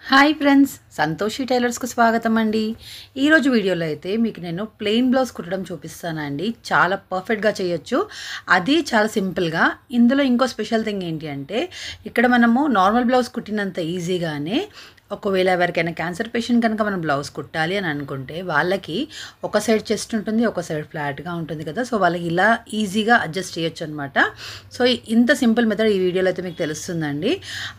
Hi friends, Santoshi టైలర్స్కి స్వాగతం అండి. ఈరోజు వీడియోలో అయితే మీకు నేను ప్లెయిన్ బ్లౌజ్ కుట్టడం చూపిస్తానండి. చాలా పర్ఫెక్ట్గా చేయొచ్చు, అది చాలా సింపుల్గా. ఇందులో ఇంకో స్పెషల్ థింగ్ ఏంటి అంటే, ఇక్కడ మనము నార్మల్ బ్లౌజ్ కుట్టినంత ఈజీగానే ఒకవేళ ఎవరికైనా క్యాన్సర్ పేషెంట్ కనుక మనం బ్లౌజ్ కుట్టాలి అని అనుకుంటే వాళ్ళకి ఒక సైడ్ చెస్ట్ ఉంటుంది, ఒక సైడ్ ఫ్లాట్గా ఉంటుంది కదా. సో వాళ్ళకి ఇలా ఈజీగా అడ్జస్ట్ చేయొచ్చు అనమాట. సో ఇంత సింపుల్ మెథడ్ ఈ వీడియోలో అయితే మీకు తెలుస్తుందండి.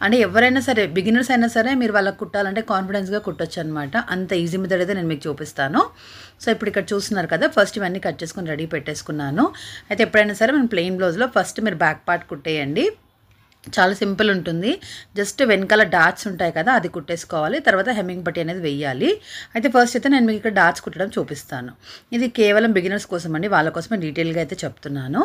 అంటే ఎవరైనా సరే, బిగినర్స్ అయినా సరే, మీరు వాళ్ళకి కుట్టాలంటే కాన్ఫిడెన్స్గా కుట్టొచ్చు అనమాట. అంత ఈజీ మెథడ్ అయితే నేను మీకు చూపిస్తాను. సో ఇప్పుడు ఇక్కడ చూస్తున్నారు కదా, ఫస్ట్ ఇవన్నీ కట్ చేసుకొని రెడీ పెట్టేసుకున్నాను. అయితే ఎప్పుడైనా సరే మనం ప్లెయిన్ బ్లౌజ్లో ఫస్ట్ మీరు బ్యాక్ పార్ట్ కుట్టేయండి. చాలా సింపుల్ ఉంటుంది. జస్ట్ వెనకాల డాట్స్ ఉంటాయి కదా, అది కుట్టేసుకోవాలి. తర్వాత హెమ్మింగ్ పట్టీ అనేది వెయ్యాలి. అయితే ఫస్ట్ అయితే నేను మీకు ఇక్కడ డాట్స్ కుట్టడం చూపిస్తాను. ఇది కేవలం బిగినర్స్ కోసం అండి, వాళ్ళ కోసమే డీటెయిల్గా అయితే చెప్తున్నాను.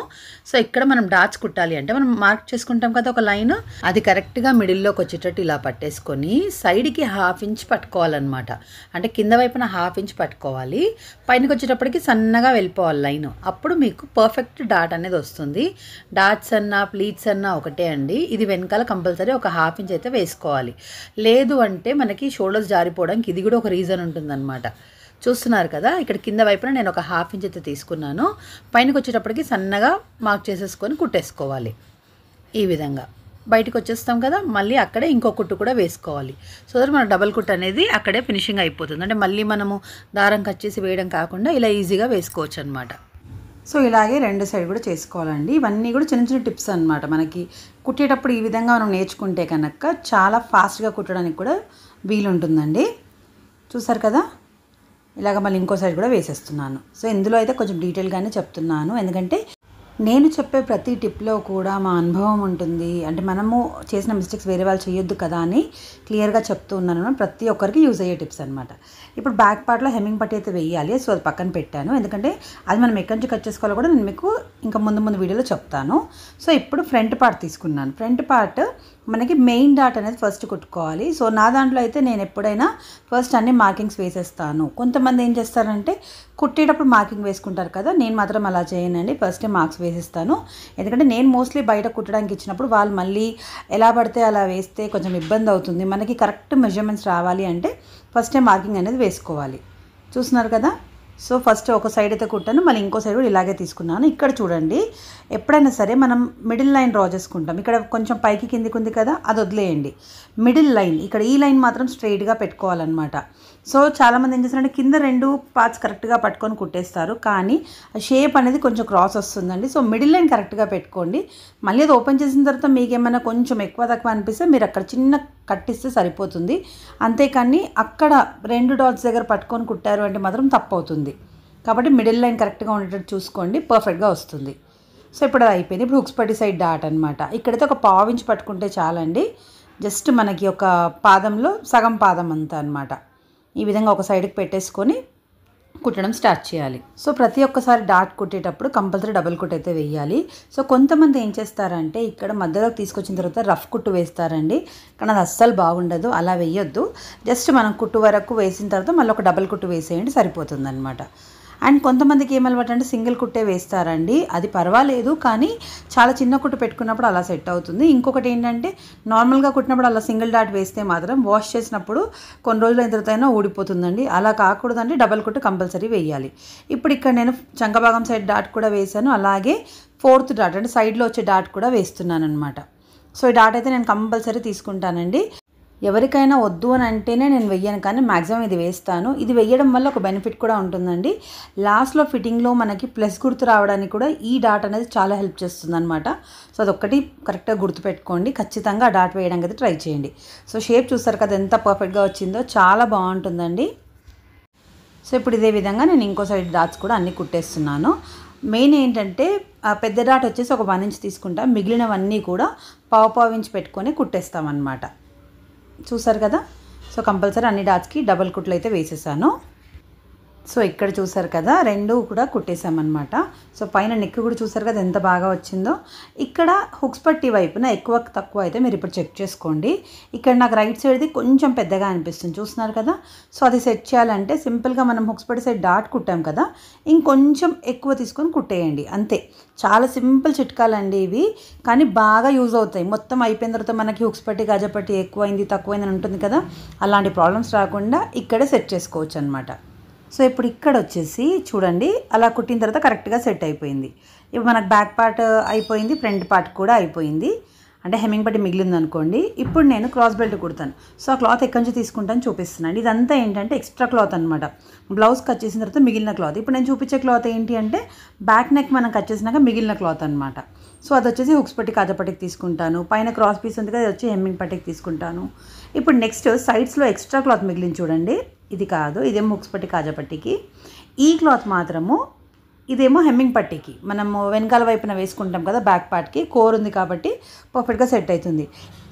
సో ఇక్కడ మనం డాట్స్ కుట్టాలి అంటే మనం మార్క్ చేసుకుంటాం కదా ఒక లైన్, అది కరెక్ట్గా మిడిల్లోకి వచ్చేటట్టు ఇలా పట్టేసుకొని సైడ్కి 1/2 ఇంచ్ పట్టుకోవాలన్నమాట. అంటే కింద వైపున 1/2 ఇంచ్ పట్టుకోవాలి, పైనకి వచ్చేటప్పటికి సన్నగా వెళ్ళిపోవాలి లైన్. అప్పుడు మీకు పర్ఫెక్ట్ డాట్ అనేది వస్తుంది. డాట్స్ అన్నా ప్లీట్స్ అన్నా ఒకటే అండి. ఇది వెనకాల కంపల్సరీ ఒక 1/2 ఇంచ్ అయితే వేసుకోవాలి. లేదు అంటే మనకి షోల్డర్స్ జారిపోవడానికి ఇది కూడా ఒక రీజన్ ఉంటుందన్నమాట. చూస్తున్నారు కదా, ఇక్కడ కింద వైపున నేను ఒక 1/2 ఇంచ్ అయితే తీసుకున్నాను. పైనకి వచ్చేటప్పటికి సన్నగా మార్క్ చేసేసుకొని కుట్టేసుకోవాలి. ఈ విధంగా బయటకు వచ్చేస్తాం కదా, మళ్ళీ అక్కడే ఇంకో కుట్టు కూడా వేసుకోవాలి. సో దట్ మన డబల్ కుట్ అనేది అక్కడే ఫినిషింగ్ అయిపోతుంది. అంటే మళ్ళీ మనము దారం కట్ చేసి వేయడం కాకుండా ఇలా ఈజీగా వేసుకోవచ్చు అనమాట. సో ఇలాగే రెండు సైడ్ కూడా చేసుకోవాలండి. ఇవన్నీ కూడా చిన్న చిన్న టిప్స్ అనమాట. మనకి కుట్టేటప్పుడు ఈ విధంగా మనం నేర్చుకుంటే కనుక చాలా ఫాస్ట్గా కుట్టడానికి కూడా వీలుంటుందండి. చూసారు కదా, ఇలాగ మళ్ళీ ఇంకో సైడ్ కూడా వేసేస్తున్నాను. సో ఇందులో అయితే కొంచెం డీటెయిల్గానే చెప్తున్నాను, ఎందుకంటే నేను చెప్పే ప్రతి టిప్లో కూడా మా అనుభవం ఉంటుంది. అంటే మనము చేసిన మిస్టేక్స్ వేరే వాళ్ళు చేయొద్దు కదా అని క్లియర్గా చెప్తూ ఉన్నాను. ప్రతి ఒక్కరికి యూజ్ అయ్యే టిప్స్ అనమాట. ఇప్పుడు బ్యాక్ పార్ట్లో హెమ్మింగ్ పట్టీ అయితే వేయాలి. సో అది పక్కన పెట్టాను, ఎందుకంటే అది మనం ఎక్కడి నుంచి కట్ చేసుకోవాలో కూడా నేను మీకు ఇంకా ముందు వీడియోలో చెప్తాను. సో ఇప్పుడు ఫ్రంట్ పార్ట్ తీసుకున్నాను. ఫ్రంట్ పార్ట్ మనకి మెయిన్ డాట్ అనేది ఫస్ట్ కుట్టుకోవాలి. సో నా దాంట్లో అయితే నేను ఎప్పుడైనా ఫస్ట్ అన్ని మార్కింగ్స్ వేసేస్తాను. కొంతమంది ఏం చేస్తారంటే కుట్టేటప్పుడు మార్కింగ్ వేసుకుంటారు కదా, నేను మాత్రం అలా చేయనండి. ఫస్టే మార్క్స్ వేసిస్తాను. ఎందుకంటే నేను మోస్ట్లీ బయట కుట్టడానికి ఇచ్చినప్పుడు వాళ్ళు మళ్ళీ ఎలా పడితే అలా వేస్తే కొంచెం ఇబ్బంది అవుతుంది. మనకి కరెక్ట్ మెజర్మెంట్స్ రావాలి అంటే ఫస్టే మార్కింగ్ అనేది వేసుకోవాలి. చూస్తున్నారు కదా, సో ఫస్ట్ ఒక సైడ్ అయితే కుట్టాను, మళ్ళీ ఇంకో సైడ్ కూడా ఇలాగే తీసుకున్నాను. ఇక్కడ చూడండి, ఎప్పుడైనా సరే మనం మిడిల్ లైన్ డ్రా చేసుకుంటాం. ఇక్కడ కొంచెం పైకి కిందికి ఉంది కదా, అది వదిలేయండి. మిడిల్ లైన్, ఇక్కడ ఈ లైన్ మాత్రం స్ట్రైట్గా పెట్టుకోవాలన్నమాట. సో చాలామంది ఏం చేస్తారంటే కింద రెండు పార్ట్స్ కరెక్ట్గా పట్టుకొని కుట్టేస్తారు, కానీ షేప్ అనేది కొంచెం క్రాస్ వస్తుందండి. సో మిడిల్ లైన్ కరెక్ట్గా పెట్టుకోండి. మళ్ళీ అది ఓపెన్ చేసిన తర్వాత మీకు ఏమైనా కొంచెం ఎక్కువ తక్కువ అనిపిస్తే మీరు అక్కడ చిన్న కట్టిస్తే సరిపోతుంది. అంతేకాని అక్కడ 2 డాట్స్ దగ్గర పట్టుకొని కుట్టారు అంటే మాత్రం తప్పు అవుతుంది. కాబట్టి మిడిల్ లైన్ కరెక్ట్గా ఉండేటట్టు చూసుకోండి, పర్ఫెక్ట్గా వస్తుంది. సో ఇప్పుడు అది అయిపోయింది. ఇప్పుడు హుక్స్ పట్టి సైడ్ డాట్ అనమాట. ఇక్కడైతే ఒక 1/2 ఇంచ్ పట్టుకుంటే చాలండి. జస్ట్ మనకి ఒక పాదంలో సగం పాదం అంతా అనమాట. ఈ విధంగా ఒక సైడ్కి పెట్టేసుకొని కుట్టడం స్టార్ట్ చేయాలి. సో ప్రతి ఒక్కసారి డాట్ కుట్టేటప్పుడు కంపల్సరీ డబుల్ కుట్ అయితే వేయాలి. సో కొంతమంది ఏం చేస్తారంటే ఇక్కడ మధ్యలోకి తీసుకొచ్చిన తర్వాత రఫ్ కుట్టు వేస్తారండి, కానీ అది అస్సలు బాగుండదు. అలా వేయొద్దు. జస్ట్ మనం కుట్టు వరకు వేసిన తర్వాత మళ్ళీ ఒక డబుల్ కుట్టు వేసేయండి, సరిపోతుంది అనమాట. అండ్ కొంతమందికి ఏమలవాటు అంటే సింగిల్ కుట్టే వేస్తారండి, అది పర్వాలేదు, కానీ చాలా చిన్న కుట్టు పెట్టుకున్నప్పుడు అలా సెట్ అవుతుంది. ఇంకొకటి ఏంటంటే నార్మల్గా కుట్టినప్పుడు అలా సింగిల్ డాట్ వేస్తే మాత్రం వాష్ చేసినప్పుడు కొన్ని రోజులు అయిన తర్వాత అయినా ఊడిపోతుందండి. అలా కాకూడదండి, డబల్ కుట్టు కంపల్సరీ వేయాలి. ఇప్పుడు ఇక్కడ నేను చంకభాగం సైడ్ డాట్ కూడా వేసాను, అలాగే 4th డాట్ అంటే సైడ్లో వచ్చే డాట్ కూడా వేస్తున్నాను అనమాట. సో ఈ డాట్ అయితే నేను కంపల్సరీ తీసుకుంటానండి. ఎవరికైనా వద్దు అని అంటేనే నేను వెయ్యను, కానీ మ్యాక్సిమం ఇది వేస్తాను. ఇది వేయడం వల్ల ఒక బెనిఫిట్ కూడా ఉంటుందండి. లాస్ట్లో ఫిట్టింగ్లో మనకి ప్లస్ గుర్తు రావడానికి కూడా ఈ డాట్ అనేది చాలా హెల్ప్ చేస్తుంది అనమాట. సో అదొక్కటి కరెక్ట్గా గుర్తుపెట్టుకోండి. ఖచ్చితంగా ఆ డాట్ వేయడానికి అయితే ట్రై చేయండి. సో షేప్ చూస్తారు కదా ఎంత పర్ఫెక్ట్గా వచ్చిందో, చాలా బాగుంటుందండి. సో ఇప్పుడు ఇదే విధంగా నేను ఇంకో సైడ్ డాట్స్ కూడా అన్నీ కుట్టేస్తున్నాను. మెయిన్ ఏంటంటే పెద్ద డాట్ వచ్చేసి ఒక 1 ఇంచ్ తీసుకుంటాం, మిగిలినవన్నీ కూడా 1/4 ఇంచ్ పెట్టుకొని కుట్టేస్తామన్నమాట. చూసారు కదా, సో కంపల్సరీ అన్ని డాట్స్కి డబల్ కుట్లు అయితే వేసేసాను. సో ఇక్కడ చూసారు కదా, రెండు కూడా కుట్టేసామన్నమాట. సో పైన నెక్ కూడా చూసారు కదా ఎంత బాగా వచ్చిందో. ఇక్కడ హుక్స్ పట్టి వైపున ఎక్కువ తక్కువ అయితే మీరు ఇప్పుడు చెక్ చేసుకోండి. ఇక్కడ నాకు రైట్ సైడ్ది కొంచెం పెద్దగా అనిపిస్తుంది, చూస్తున్నారు కదా. సో అది సెట్ చేయాలంటే సింపుల్గా మనం హుక్స్ పట్టి సైడ్ డాట్ కుట్టాం కదా, ఇంకొంచెం ఎక్కువ తీసుకొని కుట్టేయండి అంతే. చాలా సింపుల్ చిట్కాలండి ఇవి, కానీ బాగా యూజ్ అవుతాయి. మొత్తం అయిపోయిన తర్వాత మనకి హుక్స్ పట్టి గజపట్టి ఎక్కువైంది తక్కువైంది అని ఉంటుంది కదా, అలాంటి ప్రాబ్లమ్స్ రాకుండా ఇక్కడే సెట్ చేసుకోవచ్చు అనమాట. సో ఇప్పుడు ఇక్కడ వచ్చేసి చూడండి, అలా కుట్టిన తర్వాత కరెక్ట్గా సెట్ అయిపోయింది. ఇప్పుడు మనకు బ్యాక్ పార్ట్ అయిపోయింది, ఫ్రంట్ పార్ట్ కూడా అయిపోయింది. అంటే హెమ్మింగ్ పట్టి మిగిలింది అనుకోండి. ఇప్పుడు నేను క్రాస్ బెల్ట్ కుడతాను. సో ఆ క్లాత్ ఎక్కడి నుంచి తీసుకుంటాను చూపిస్తున్నాను. ఇదంతా ఏంటంటే ఎక్స్ట్రా క్లాత్ అనమాట. బ్లౌజ్ కట్ చేసిన తర్వాత మిగిలిన క్లాత్. ఇప్పుడు నేను చూపించే క్లాత్ ఏంటి అంటే బ్యాక్ నెక్ మనం కట్ చేసినాక మిగిలిన క్లాత్ అనమాట. సో అది వచ్చేసి హుక్స్ పట్టి కాజపట్టికి తీసుకుంటాను. పైన క్రాస్ పీస్ ఉంది కదా, అది వచ్చి హెమ్మింగ్ పట్టికి తీసుకుంటాను. ఇప్పుడు నెక్స్ట్ సైడ్స్లో ఎక్స్ట్రా క్లాత్ మిగిలింది చూడండి, ఇది కాదు, ఇదేమో హుక్స్ పట్టి కాజపట్టికి. ఈ క్లాత్ మాత్రము ఇదేమో హెమ్మింగ్ పట్టికి మనము వెనకాల వైపున వేసుకుంటాం కదా, బ్యాక్ పార్ట్కి కోర్ ఉంది కాబట్టి పర్ఫెక్ట్గా సెట్ అవుతుంది.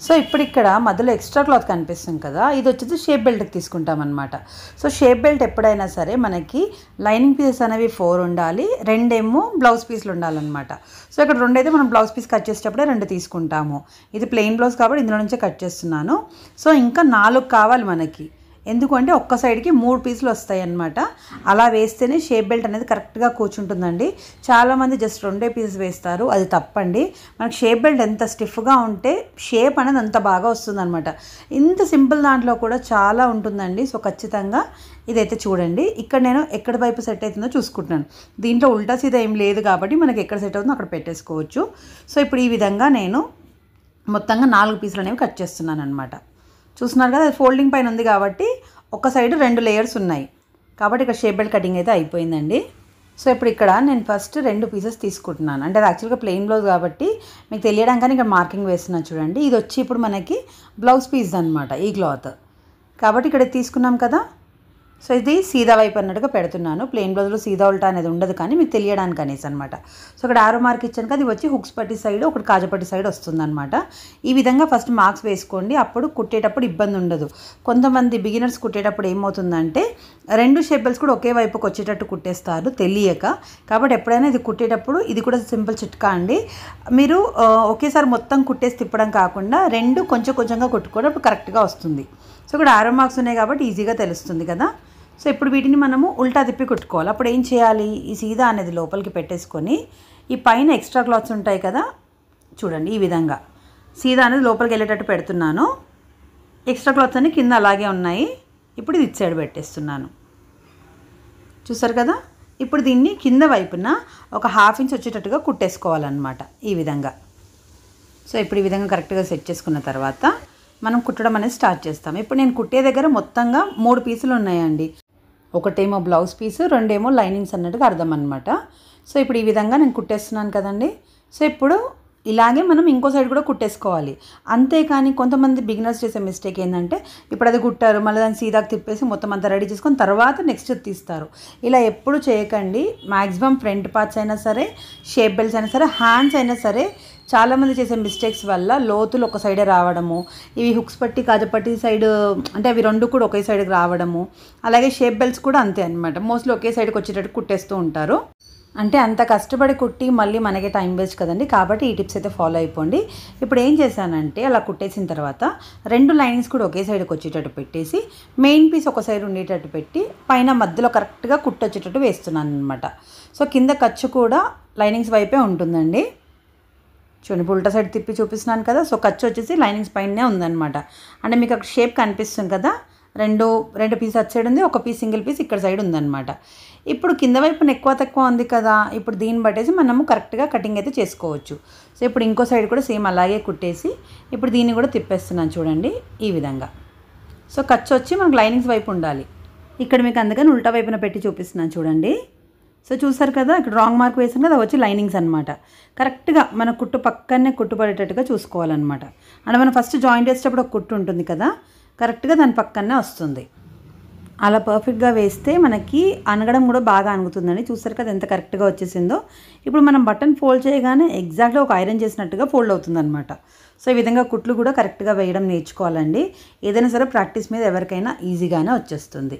సో ఇప్పుడు ఇక్కడ మధ్యలో ఎక్స్ట్రా క్లాత్ కనిపిస్తుంది కదా, ఇది వచ్చేసి షేప్ బెల్ట్కి తీసుకుంటాం అనమాట. సో షేప్ బెల్ట్ ఎప్పుడైనా సరే మనకి లైనింగ్ పీసెస్ అనేవి 4 ఉండాలి, రెండేమో బ్లౌజ్ పీస్లు ఉండాలన్నమాట. సో ఇక్కడ రెండైతే మనం బ్లౌజ్ పీస్ కట్ చేసేటప్పుడే 2 తీసుకుంటాము. ఇది ప్లెయిన్ బ్లౌజ్ కాబట్టి ఇందులో నుంచే కట్ చేస్తున్నాను. సో ఇంకా 4 కావాలి మనకి, ఎందుకంటే ఒక్క సైడ్కి 3 పీసులు వస్తాయి అన్నమాట. అలా వేస్తేనే షేప్ బెల్ట్ అనేది కరెక్ట్గా కూర్చుంటుందండి. చాలామంది జస్ట్ 2 పీసెస్ వేస్తారు, అది తప్పండి. మనకి షేప్ బెల్ట్ ఎంత స్టిఫ్గా ఉంటే షేప్ అనేది అంత బాగా వస్తుందన్నమాట. ఇంత సింపుల్ దాంట్లో కూడా చాలా ఉంటుందండి. సో ఖచ్చితంగా ఇదైతే చూడండి. ఇక్కడ నేను ఎక్కడ వైపు సెట్ అవుతుందో చూసుకుంటున్నాను. దీంట్లో ఉల్టా సీదా ఏం లేదు కాబట్టి మనకి ఎక్కడ సెట్ అవుతుందో అక్కడ పెట్టేసుకోవచ్చు. సో ఇప్పుడు ఈ విధంగా నేను మొత్తంగా 4 పీసులు అనేవి కట్ చేస్తున్నాను అనమాట. చూస్తున్నారు కదా, అది ఫోల్డింగ్ పైన ఉంది కాబట్టి ఒక సైడ్ 2 లేయర్స్ ఉన్నాయి కాబట్టి ఇక్కడ షేప్ బెల్ట్ కటింగ్ అయితే అయిపోయిందండి. సో ఇప్పుడు ఇక్కడ నేను ఫస్ట్ 2 పీసెస్ తీసుకుంటున్నాను. అంటే అది యాక్చువల్గా ప్లెయిన్ బ్లౌజ్ కాబట్టి మీకు తెలియడానికి ఇక్కడ మార్కింగ్ వేస్తున్నాను చూడండి. ఇది వచ్చి ఇప్పుడు మనకి బ్లౌజ్ పీస్ అనమాట ఈ క్లాత్ కాబట్టి ఇక్కడ తీసుకున్నాం కదా. సో ఇది సీదా వైపు అన్నట్టుగా పెడుతున్నాను. ప్లెయిన్ బ్లౌజ్లో సీదా ఉల్టా అనేది ఉండదు కానీ మీకు తెలియడానికి అనేసి అనమాట. సో ఇక్కడ ఆరో మార్క్ ఇచ్చాను కదా, అది వచ్చి హుక్స్ పట్టి సైడ్ ఒకటి కాజపట్టి సైడ్ వస్తుందన్నమాట. ఈ విధంగా ఫస్ట్ మార్క్స్ వేసుకోండి, అప్పుడు కుట్టేటప్పుడు ఇబ్బంది ఉండదు. కొంతమంది బిగినర్స్ కుట్టేటప్పుడు ఏమవుతుందంటే 2 షేప్ బెల్ట్స్ కూడా ఒకే వైపుకి వచ్చేటట్టు కుట్టేస్తారు తెలియక. కాబట్టి ఎప్పుడైనా ఇది కుట్టేటప్పుడు ఇది కూడా సింపుల్ చిట్కా అండి, మీరు ఒకేసారి మొత్తం కుట్టేసి తిప్పడం కాకుండా 2 కొంచెం కొంచెంగా కుట్టుకోవడం అప్పుడు కరెక్ట్గా వస్తుంది. సో ఇక్కడ ఆరో మార్క్స్ ఉన్నాయి కాబట్టి ఈజీగా తెలుస్తుంది కదా. సో ఇప్పుడు వీటిని మనము ఉల్టా తిప్పి కుట్టుకోవాలి. అప్పుడు ఏం చేయాలి, ఈ సీదా అనేది లోపలికి పెట్టేసుకొని ఈ పైన ఎక్స్ట్రా క్లాత్స్ ఉంటాయి కదా చూడండి, ఈ విధంగా సీదా అనేది లోపలికి వెళ్ళేటట్టు పెడుతున్నాను. ఎక్స్ట్రా క్లాత్స్ అన్ని కింద అలాగే ఉన్నాయి. ఇప్పుడు ఇది ఇటు సైడ్ పెట్టేస్తున్నాను, చూసారు కదా. ఇప్పుడు దీన్ని కింద వైపున ఒక 1/2 ఇంచ్ వచ్చేటట్టుగా కుట్టేసుకోవాలన్నమాట ఈ విధంగా. సో ఇప్పుడు ఈ విధంగా కరెక్ట్గా సెట్ చేసుకున్న తర్వాత మనం కుట్టడం అనేది స్టార్ట్ చేస్తాం. ఇప్పుడు నేను కుట్టే దగ్గర మొత్తంగా 3 పీసులు ఉన్నాయండి. ఒకటేమో బ్లౌజ్ పీసు, 2 ఏమో లైనింగ్స్ అన్నట్టుగా అర్థం అనమాట. సో ఇప్పుడు ఈ విధంగా నేను కుట్టేస్తున్నాను కదండి. సో ఇప్పుడు ఇలాగే మనం ఇంకో సైడ్ కూడా కుట్టేసుకోవాలి. అంతేకాని కొంతమంది బిగినర్స్ చేసే మిస్టేక్ ఏంటంటే ఇప్పుడు అది కుట్టారు, మళ్ళీ దాన్ని సీదాకి తిప్పేసి మొత్తం అంతా రెడీ చేసుకొని తర్వాత నెక్స్ట్ తీస్తారు. ఇలా ఎప్పుడు చేయకండి. మ్యాక్సిమం ఫ్రంట్ పార్ట్స్ అయినా సరే, షేప్ బెల్ట్స్ అయినా సరే, హ్యాండ్స్ అయినా సరే చాలామంది చేసే మిస్టేక్స్ వల్ల లోతులు ఒక సైడే రావడము, ఇవి హుక్స్ పట్టి కాజపట్టి సైడ్ అంటే అవి 2 కూడా ఒకే సైడ్కి రావడము, అలాగే షేప్ బెల్ట్స్ కూడా అంతే అనమాట. మోస్ట్లీ ఒకే సైడ్కి వచ్చేటట్టు కుట్టేస్తూ ఉంటారు. అంటే అంత కష్టపడి కుట్టి మళ్ళీ మనకి టైం వేస్ట్ కదండి. కాబట్టి ఈ టిప్స్ అయితే ఫాలో అయిపోండి. ఇప్పుడు ఏం చేశానంటే అలా కుట్టేసిన తర్వాత 2 లైనింగ్స్ కూడా ఒకే సైడ్కి వచ్చేటట్టు పెట్టేసి మెయిన్ పీస్ ఒక సైడ్ ఉండేటట్టు పెట్టి పైన మధ్యలో కరెక్ట్గా కుట్టు వచ్చేటట్టు వేస్తున్నాను అనమాట. సో కింద ఖర్చు కూడా లైనింగ్స్ వైపే ఉంటుందండి. చూడండి ఉల్టా సైడ్ తిప్పి చూపిస్తున్నాను కదా. సో ఖర్చు వచ్చేసి లైనింగ్స్ పైనే ఉందన్నమాట. అంటే మీకు అక్కడ షేప్ కనిపిస్తుంది కదా, 2 పీస్ అటు సైడ్ ఉంది, ఒక పీస్ సింగిల్ పీస్ ఇక్కడ సైడ్ ఉందన్నమాట. ఇప్పుడు కింద వైపున ఎక్కువ తక్కువ ఉంది కదా, ఇప్పుడు దీన్ని బట్టేసి మనము కరెక్ట్గా కటింగ్ అయితే చేసుకోవచ్చు. సో ఇప్పుడు ఇంకో సైడ్ కూడా సేమ్ అలాగే కుట్టేసి ఇప్పుడు దీన్ని కూడా తిప్పేస్తున్నాను చూడండి ఈ విధంగా. సో ఖర్చు వచ్చి మనకు లైనింగ్స్ వైపు ఉండాలి. ఇక్కడ మీకు అందుకని ఉల్టా వైపున పెట్టి చూపిస్తున్నాను చూడండి. సో చూసారు కదా, ఇక్కడ రాంగ్ మార్క్ వేసాం కదా, వచ్చి లైనింగ్స్ అనమాట. కరెక్ట్గా మన కుట్టు పక్కనే కుట్టుపడేటట్టుగా చూసుకోవాలన్నమాట. అంటే మనం ఫస్ట్ జాయింట్ వేసేటప్పుడు ఒక కుట్టు ఉంటుంది కదా, కరెక్ట్గా దాని పక్కనే వస్తుంది. అలా పర్ఫెక్ట్గా వేస్తే మనకి అనగడం కూడా బాగా అనుగుతుందండి. చూసారు కదా ఎంత కరెక్ట్గా వచ్చేసిందో. ఇప్పుడు మనం బటన్ ఫోల్డ్ చేయగానే ఎగ్జాక్ట్గా ఒక ఐరన్ చేసినట్టుగా ఫోల్డ్ అవుతుందన్నమాట. సో ఈ విధంగా కుట్లు కూడా కరెక్ట్గా వేయడం నేర్చుకోవాలండి. ఏదైనా సరే ప్రాక్టీస్ మీద ఎవరికైనా ఈజీగానే వచ్చేస్తుంది.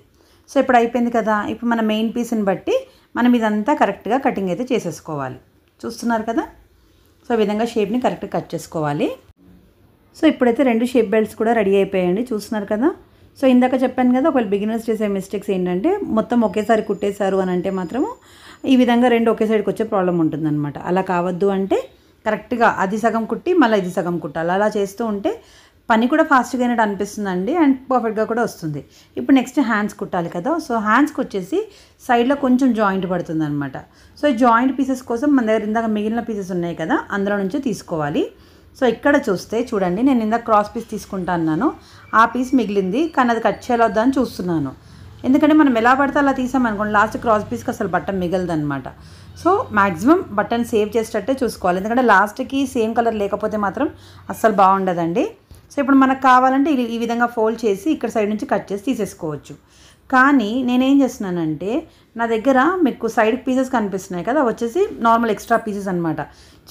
సో ఇప్పుడు అయిపోయింది కదా. ఇప్పుడు మన మెయిన్ పీస్ని బట్టి మనం ఇదంతా కరెక్ట్గా కటింగ్ అయితే చేసేసుకోవాలి. చూస్తున్నారు కదా. సో ఈ విధంగా షేప్ని కరెక్ట్గా కట్ చేసుకోవాలి. సో ఇప్పుడైతే 2 షేప్ బెల్ట్స్ కూడా రెడీ అయిపోయాయండి. చూస్తున్నారు కదా. సో ఇందాక చెప్పాను కదా, ఒకవేళ బిగినర్స్ చేసే మిస్టేక్స్ ఏంటంటే మొత్తం ఒకేసారి కుట్టేశారు అని అంటే మాత్రము ఈ విధంగా 2 ఒకే సైడ్కి వచ్చే ప్రాబ్లం ఉంటుందన్నమాట. అలా కావద్దు అంటే కరెక్ట్గా అది సగం కుట్టి మళ్ళీ ఇది సగం కుట్టాలి. అలా చేస్తూ ఉంటే పని కూడా ఫాస్ట్గా అయినట్టు అనిపిస్తుందండి అండ్ పర్ఫెక్ట్గా కూడా వస్తుంది. ఇప్పుడు నెక్స్ట్ హ్యాండ్స్ కుట్టాలి కదా. సో హ్యాండ్స్కి వచ్చేసి సైడ్లో కొంచెం జాయింట్ పడుతుంది అనమాట. సో ఈ జాయింట్ పీసెస్ కోసం మన దగ్గర ఇందాక మిగిలిన పీసెస్ ఉన్నాయి కదా, అందులో నుంచి తీసుకోవాలి. సో ఇక్కడ చూస్తే చూడండి, నేను ఇందాక క్రాస్ పీస్ తీసుకుంటా అన్నాను, ఆ పీస్ మిగిలింది కానీ అది కట్ చేయాలొద్దా అని చూస్తున్నాను. ఎందుకంటే మనం ఎలా పడితే అలా తీసామనుకోండి లాస్ట్ క్రాస్ పీస్కి అసలు బటన్ మిగలదనమాట. సో మ్యాక్సిమం బటన్ సేవ్ చేసేటట్టే చూసుకోవాలి. ఎందుకంటే లాస్ట్కి సేమ్ కలర్ లేకపోతే మాత్రం అస్సలు బాగుండదండి. సో ఇప్పుడు మనకు కావాలంటే ఈ విధంగా ఫోల్డ్ చేసి ఇక్కడ సైడ్ నుంచి కట్ చేసి తీసేసుకోవచ్చు. కానీ నేనేం చేస్తున్నానంటే నా దగ్గర మీకు సైడ్ పీసెస్ కనిపిస్తున్నాయి కదా, వచ్చేసి నార్మల్ ఎక్స్ట్రా పీసెస్ అనమాట.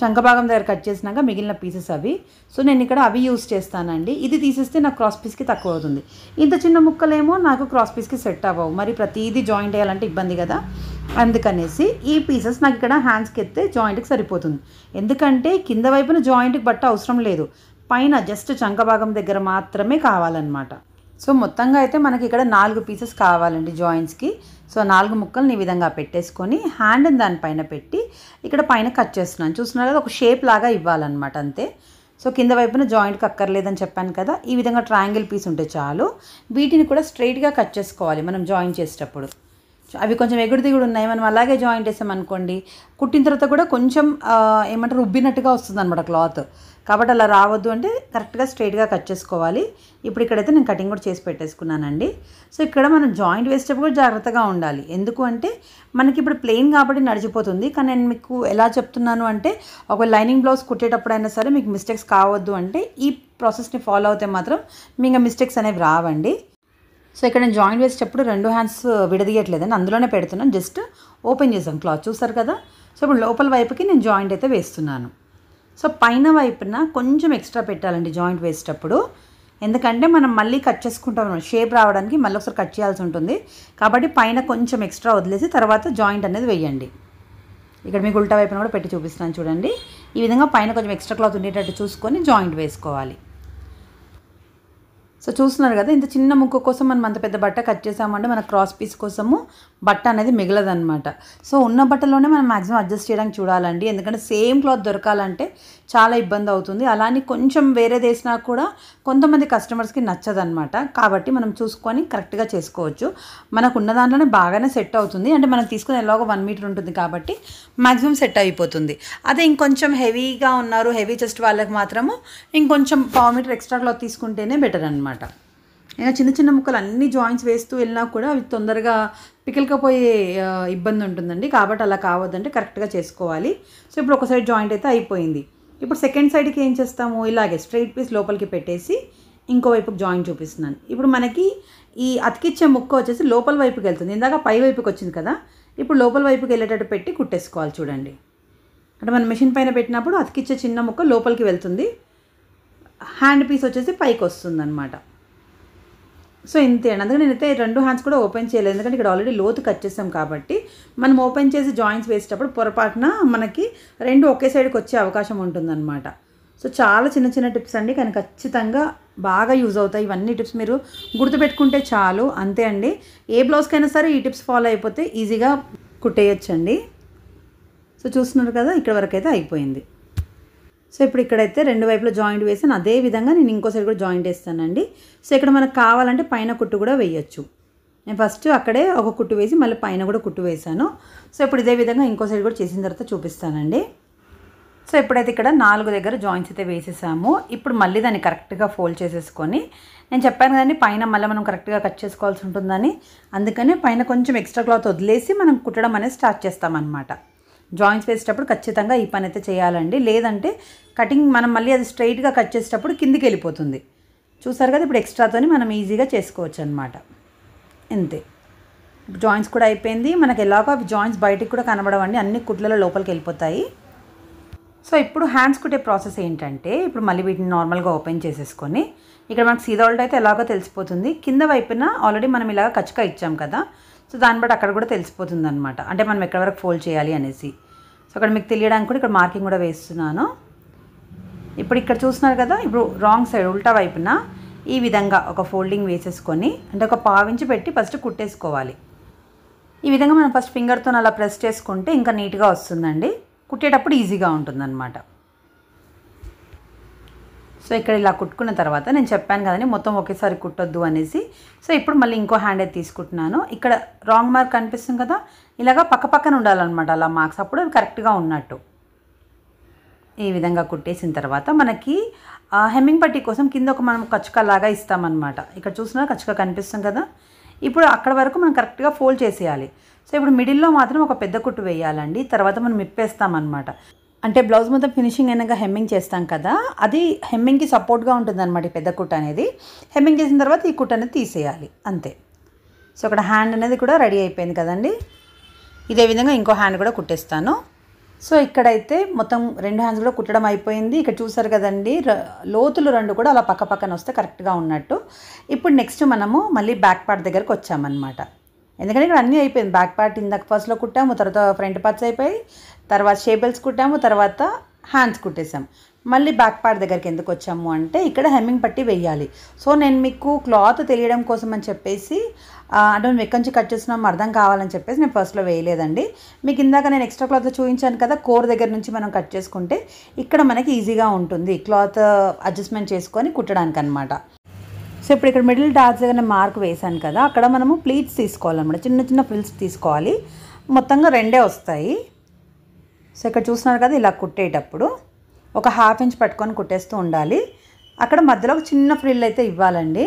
చంకభాగం దగ్గర కట్ చేసినాక మిగిలిన పీసెస్ అవి. సో నేను ఇక్కడ అవి యూస్ చేస్తానండి. ఇది తీసేస్తే నాకు క్రాస్ పీస్కి తక్కువ అవుతుంది. ఇంత చిన్న ముక్కలేమో నాకు క్రాస్ పీస్కి సెట్ అవ్వవు, మరి ప్రతిదీ జాయింట్ వేయాలంటే ఇబ్బంది కదా. అందుకనేసి ఈ పీసెస్ నాకు ఇక్కడ హ్యాండ్స్కి ఎత్తే జాయింట్కి సరిపోతుంది. ఎందుకంటే కింద వైపున జాయింట్కి బట్ట అవసరం లేదు, పైన జస్ట్ చంకభాగం దగ్గర మాత్రమే కావాలన్నమాట. సో మొత్తంగా అయితే మనకి ఇక్కడ 4 పీసెస్ కావాలండి జాయింట్స్కి. సో 4 ముక్కల్ని ఈ విధంగా పెట్టేసుకొని హ్యాండ్ని దానిపైన పెట్టి ఇక్కడ పైన కట్ చేస్తున్నాను. చూస్తున్నారు కదా, ఒక షేప్ లాగా ఇవ్వాలన్నమాట అంతే. సో కింద వైపున జాయింట్కి అక్కర్లేదని చెప్పాను కదా, ఈ విధంగా ట్రయాంగిల్ పీస్ ఉంటే చాలు. వీటిని కూడా స్ట్రైట్గా కట్ చేసుకోవాలి మనం జాయిన్ చేసేటప్పుడు. అవి కొంచెం ఎగుడు దిగుడు ఉన్నాయి, మనం అలాగే జాయింట్ వేసామనుకోండి కుట్టిన తర్వాత కూడా కొంచెం ఏమంటారు ఉబ్బినట్టుగా వస్తుంది అనమాట క్లాత్. కాబట్టి అలా రావద్దు అంటే కరెక్ట్గా స్ట్రైట్గా కట్ చేసుకోవాలి. ఇప్పుడు ఇక్కడైతే నేను కటింగ్ కూడా చేసి పెట్టేసుకున్నానండి. సో ఇక్కడ మనం జాయింట్ వేసేటప్పుడు కూడా జాగ్రత్తగా ఉండాలి. ఎందుకు అంటే మనకి ఇప్పుడు ప్లెయిన్ కాబట్టి నడిచిపోతుంది. కానీ నేను మీకు ఎలా చెప్తున్నాను అంటే ఒక లైనింగ్ బ్లౌజ్ కుట్టేటప్పుడైనా సరే మీకు మిస్టేక్స్ కావద్దు అంటే ఈ ప్రాసెస్ని ఫాలో అవుతే మాత్రం మీకు మిస్టేక్స్ అనేవి రావండి. సో ఇక్కడ నేను జాయింట్ వేసేటప్పుడు 2 హ్యాండ్స్ విడదీయట్లేదని అందులోనే పెడుతున్నాను. జస్ట్ ఓపెన్ చేసాను క్లాత్, చూసారు కదా. సో ఇప్పుడు లోపల వైపుకి నేను జాయింట్ అయితే వేస్తున్నాను. సో పైన వైపున కొంచెం ఎక్స్ట్రా పెట్టాలండి జాయింట్ వేసేటప్పుడు. ఎందుకంటే మనం మళ్ళీ కట్ చేసుకుంటాం, షేప్ రావడానికి మళ్ళీ ఒకసారి కట్ చేయాల్సి ఉంటుంది. కాబట్టి పైన కొంచెం ఎక్స్ట్రా వదిలేసి తర్వాత జాయింట్ అనేది వేయండి. ఇక్కడ మీకు ఉల్టా వైపున కూడా పెట్టి చూపిస్తున్నాను చూడండి. ఈ విధంగా పైన కొంచెం ఎక్స్ట్రా క్లాత్ ఉండేటట్టు చూసుకొని జాయింట్ వేసుకోవాలి. సో చూస్తున్నారు కదా, ఇంత చిన్న ముక్క కోసం మనం అంత పెద్ద బట్ట కట్ చేసామంటే మన క్రాస్ పీస్ కోసము బట్ట అనేది మిగలదన్నమాట. సో ఉన్న బట్టలోనే మనం మ్యాక్సిమం అడ్జస్ట్ చేయడానికి చూడాలండి. ఎందుకంటే సేమ్ క్లాత్ దొరకాలంటే చాలా ఇబ్బంది అవుతుంది. అలానే కొంచెం వేరేది వేసినా కూడా కొంతమంది కస్టమర్స్కి నచ్చదనమాట. కాబట్టి మనం చూసుకొని కరెక్ట్గా చేసుకోవచ్చు. మనకు ఉన్న దాంట్లోనే బాగానే సెట్ అవుతుంది. అంటే మనం తీసుకునే ఎలాగో 1 మీటర్ ఉంటుంది కాబట్టి మ్యాక్సిమం సెట్ అయిపోతుంది. అదే ఇంకొంచెం హెవీగా ఉన్నారు, హెవీ చెస్ట్ వాళ్ళకి మాత్రము ఇంకొంచెం 1/4 మీటర్ ఎక్స్ట్రా క్లాత్ తీసుకుంటేనే బెటర్ అనమాట. ఇంకా చిన్న చిన్న ముక్కలు అన్ని జాయింట్స్ వేస్తూ వెళ్ళినా కూడా అవి తొందరగా పికిల్కపోయే ఇబ్బంది ఉంటుందండి. కాబట్టి అలా కావద్దంటే కరెక్ట్గా చేసుకోవాలి. సో ఇప్పుడు ఒక సైడ్ జాయింట్ అయితే అయిపోయింది. ఇప్పుడు సెకండ్ సైడ్కి ఏం చేస్తాము, ఇలాగే స్ట్రైట్ పీస్ లోపలికి పెట్టేసి ఇంకోవైపుకి జాయింట్ చూపిస్తున్నాను. ఇప్పుడు మనకి ఈ అతికిచ్చే ముక్క వచ్చేసి లోపల వైపుకి వెళ్తుంది. ఇందాక పై వైపుకి వచ్చింది కదా, ఇప్పుడు లోపల వైపుకి వెళ్ళేటట్టు పెట్టి కుట్టేసుకోవాలి చూడండి. అంటే మనం మిషన్ పైన పెట్టినప్పుడు అతికిచ్చే చిన్న ముక్క లోపలికి వెళ్తుంది, హ్యాండ్ పీస్ వచ్చేసి పైకి వస్తుంది అనమాట. సో ఇంతే అండి. అందుకని నేనైతే 2 హ్యాండ్స్ కూడా ఓపెన్ చేయలేదు, ఎందుకంటే ఇక్కడ ఆల్రెడీ లోతు కట్ చేసాం కాబట్టి. మనం ఓపెన్ చేసి జాయింట్స్ వేసేటప్పుడు పొరపాటున మనకి 2 ఒకే సైడ్కి వచ్చే అవకాశం ఉంటుందన్నమాట. సో చాలా చిన్న చిన్న టిప్స్ అండి, కానీ ఖచ్చితంగా బాగా యూజ్ అవుతాయి. ఇవన్నీ టిప్స్ మీరు గుర్తుపెట్టుకుంటే చాలు, అంతే అండి. ఏ బ్లౌజ్కైనా సరే ఈ టిప్స్ ఫాలో అయిపోతే ఈజీగా కుట్టేయచ్చండి. సో చూస్తున్నారు కదా, ఇక్కడ వరకు అయితే అయిపోయింది. సో ఇప్పుడు ఇక్కడైతే 2 వైపులా జాయింట్ వేసాను. అదే విధంగా నేను ఇంకో సైడ్ కూడా జాయింట్ వేస్తానండి. సో ఇక్కడ మనకు కావాలంటే పైన కుట్టు కూడా వేయచ్చు. నేను ఫస్ట్ అక్కడే ఒక కుట్టు వేసి మళ్ళీ పైన కూడా కుట్టు వేసాను. సో ఇప్పుడు ఇదే విధంగా ఇంకో సైడ్ కూడా చేసిన తర్వాత చూపిస్తానండి. సో ఇప్పుడైతే ఇక్కడ 4 దగ్గర జాయింట్స్ అయితే వేసేసాము. ఇప్పుడు మళ్ళీ దాన్ని కరెక్ట్గా ఫోల్డ్ చేసేసుకొని, నేను చెప్పాను కదండి పైన మళ్ళీ మనం కరెక్ట్గా కట్ చేసుకోవాల్సి ఉంటుందని, అందుకని పైన కొంచెం ఎక్స్ట్రా క్లాత్ వదిలేసి మనం కుట్టడం అనేది స్టార్ట్ చేస్తామన్నమాట. జాయింట్స్ వేసేటప్పుడు ఖచ్చితంగా ఈ పని అయితే చేయాలండి. లేదంటే కటింగ్ మనం మళ్ళీ అది స్ట్రైట్గా కట్ చేసేటప్పుడు కిందికి వెళ్ళిపోతుంది. చూసారు కదా, ఇప్పుడు ఎక్స్ట్రాతోని మనం ఈజీగా చేసుకోవచ్చు అనమాట. అంతే, జాయింట్స్ కూడా అయిపోయింది. మనకి ఎలాగో అవి జాయింట్స్ బయటికి కూడా కనబడవండి, అన్ని కుట్లలో లోపలికి వెళ్ళిపోతాయి. సో ఇప్పుడు హ్యాండ్స్ కుట్టే ప్రాసెస్ ఏంటంటే, ఇప్పుడు మళ్ళీ వీటిని నార్మల్గా ఓపెన్ చేసేసుకొని, ఇక్కడ మనకు సీదా ఉల్టా అయితే ఎలాగో తెలిసిపోతుంది. కింద వైపున ఆల్రెడీ మనం ఇలాగ కచ్చక ఇచ్చాం కదా, సో దాన్ని బట్టి అక్కడ కూడా తెలిసిపోతుంది అనమాట. అంటే మనం ఎక్కడి వరకు ఫోల్డ్ చేయాలి అనేసి. సో అక్కడ మీకు తెలియడానికి కూడా ఇక్కడ మార్కింగ్ కూడా వేస్తున్నాను. ఇప్పుడు ఇక్కడ చూస్తున్నారు కదా, ఇప్పుడు రాంగ్ సైడ్ ఉల్టా వైపున ఈ విధంగా ఒక ఫోల్డింగ్ వేసేసుకొని, అంటే ఒక పావించి పెట్టి ఫస్ట్ కుట్టేసుకోవాలి. ఈ విధంగా మనం ఫస్ట్ ఫింగర్తో అలా ప్రెస్ చేసుకుంటే ఇంకా నీట్గా వస్తుందండి. కుట్టేటప్పుడు ఈజీగా ఉంటుందన్నమాట. సో ఇక్కడ ఇలా కుట్టుకున్న తర్వాత నేను చెప్పాను కదండి మొత్తం ఒకేసారి కుట్టొద్దు అనేసి. సో ఇప్పుడు మళ్ళీ ఇంకో హ్యాండ్ అయితే తీసుకుంటున్నాను. ఇక్కడ రాంగ్ మార్క్ కనిపిస్తుంది కదా, ఇలాగా పక్క పక్కన ఉండాలన్నమాట అలా మార్క్స్, అప్పుడు అది కరెక్ట్గా ఉన్నట్టు. ఈ విధంగా కుట్టేసిన తర్వాత మనకి హెమ్మింగ్ పట్టీ కోసం కింద ఒక మనం కచ్చుక లాగా ఇస్తామన్నమాట. ఇక్కడ చూసినా కచ్చుక కనిపిస్తుంది కదా, ఇప్పుడు అక్కడ వరకు మనం కరెక్ట్గా ఫోల్డ్ చేసేయాలి. సో ఇప్పుడు మిడిల్లో మాత్రం ఒక పెద్ద కుట్టు వేయాలండి. తర్వాత మనం మిప్పేస్తామన్నమాట. అంటే బ్లౌజ్ మొత్తం ఫినిషింగ్ అయినాక హెమ్మింగ్ చేస్తాం కదా, అది హెమ్మింగ్కి సపోర్ట్గా ఉంటుందన్నమాట ఈ పెద్ద కుట్టు అనేది. హెమ్మింగ్ చేసిన తర్వాత ఈ కుట్టు అనేది తీసేయాలి అంతే. సో అక్కడ హ్యాండ్ అనేది కూడా రెడీ అయిపోయింది కదండి. ఇదే విధంగా ఇంకో హ్యాండ్ కూడా కుట్టేస్తాను. సో ఇక్కడైతే మొత్తం 2 హ్యాండ్స్ కూడా కుట్టడం అయిపోయింది. ఇక్కడ చూసారు కదండి, లోతులు 2 కూడా అలా పక్క పక్కన వస్తే కరెక్ట్గా ఉన్నట్టు. ఇప్పుడు నెక్స్ట్ మనము మళ్ళీ బ్యాక్ పార్ట్ దగ్గరకు వచ్చామన్నమాట. ఎందుకంటే ఇక్కడ అన్నీ అయిపోయింది. బ్యాక్ పార్ట్ ఇందాక ఫస్ట్లో కుట్టాము, తర్వాత ఫ్రంట్ పార్ట్స్ అయిపోయి, తర్వాత షేబెల్స్ కుట్టాము, తర్వాత హ్యాండ్స్ కుట్టేసాం. మళ్ళీ బ్యాక్ పార్ట్ దగ్గరికి ఎందుకు వచ్చాము అంటే, ఇక్కడ హెమ్మింగ్ పట్టి వేయాలి. సో నేను మీకు క్లాత్ తెలియడం కోసం అని చెప్పేసి, అంటే మేము ఎక్కడి నుంచి కట్ చేస్తున్నాము అర్థం కావాలని చెప్పేసి నేను ఫస్ట్లో వేయలేదండి. మీకు ఇందాక నేను ఎక్స్ట్రా క్లాత్లో చూపించాను కదా, కోర్ దగ్గర నుంచి మనం కట్ చేసుకుంటే ఇక్కడ మనకి ఈజీగా ఉంటుంది క్లాత్ అడ్జస్ట్మెంట్ చేసుకొని కుట్టడానికి అనమాట. సో ఇప్పుడు ఇక్కడ మిడిల్ డాట్స్ దగ్గర మార్క్ వేసాను కదా, అక్కడ మనము ప్లీట్స్ తీసుకోవాలన్నమాట. చిన్న చిన్న ఫ్రిల్స్ తీసుకోవాలి. మొత్తంగా 2 వస్తాయి. సో ఇక్కడ చూస్తున్నారు కదా, ఇలా కుట్టేటప్పుడు ఒక 1/2 ఇంచ్ పట్టుకొని కుట్టేస్తూ ఉండాలి. అక్కడ మధ్యలో ఒక చిన్న ఫ్రిల్ అయితే ఇవ్వాలండి.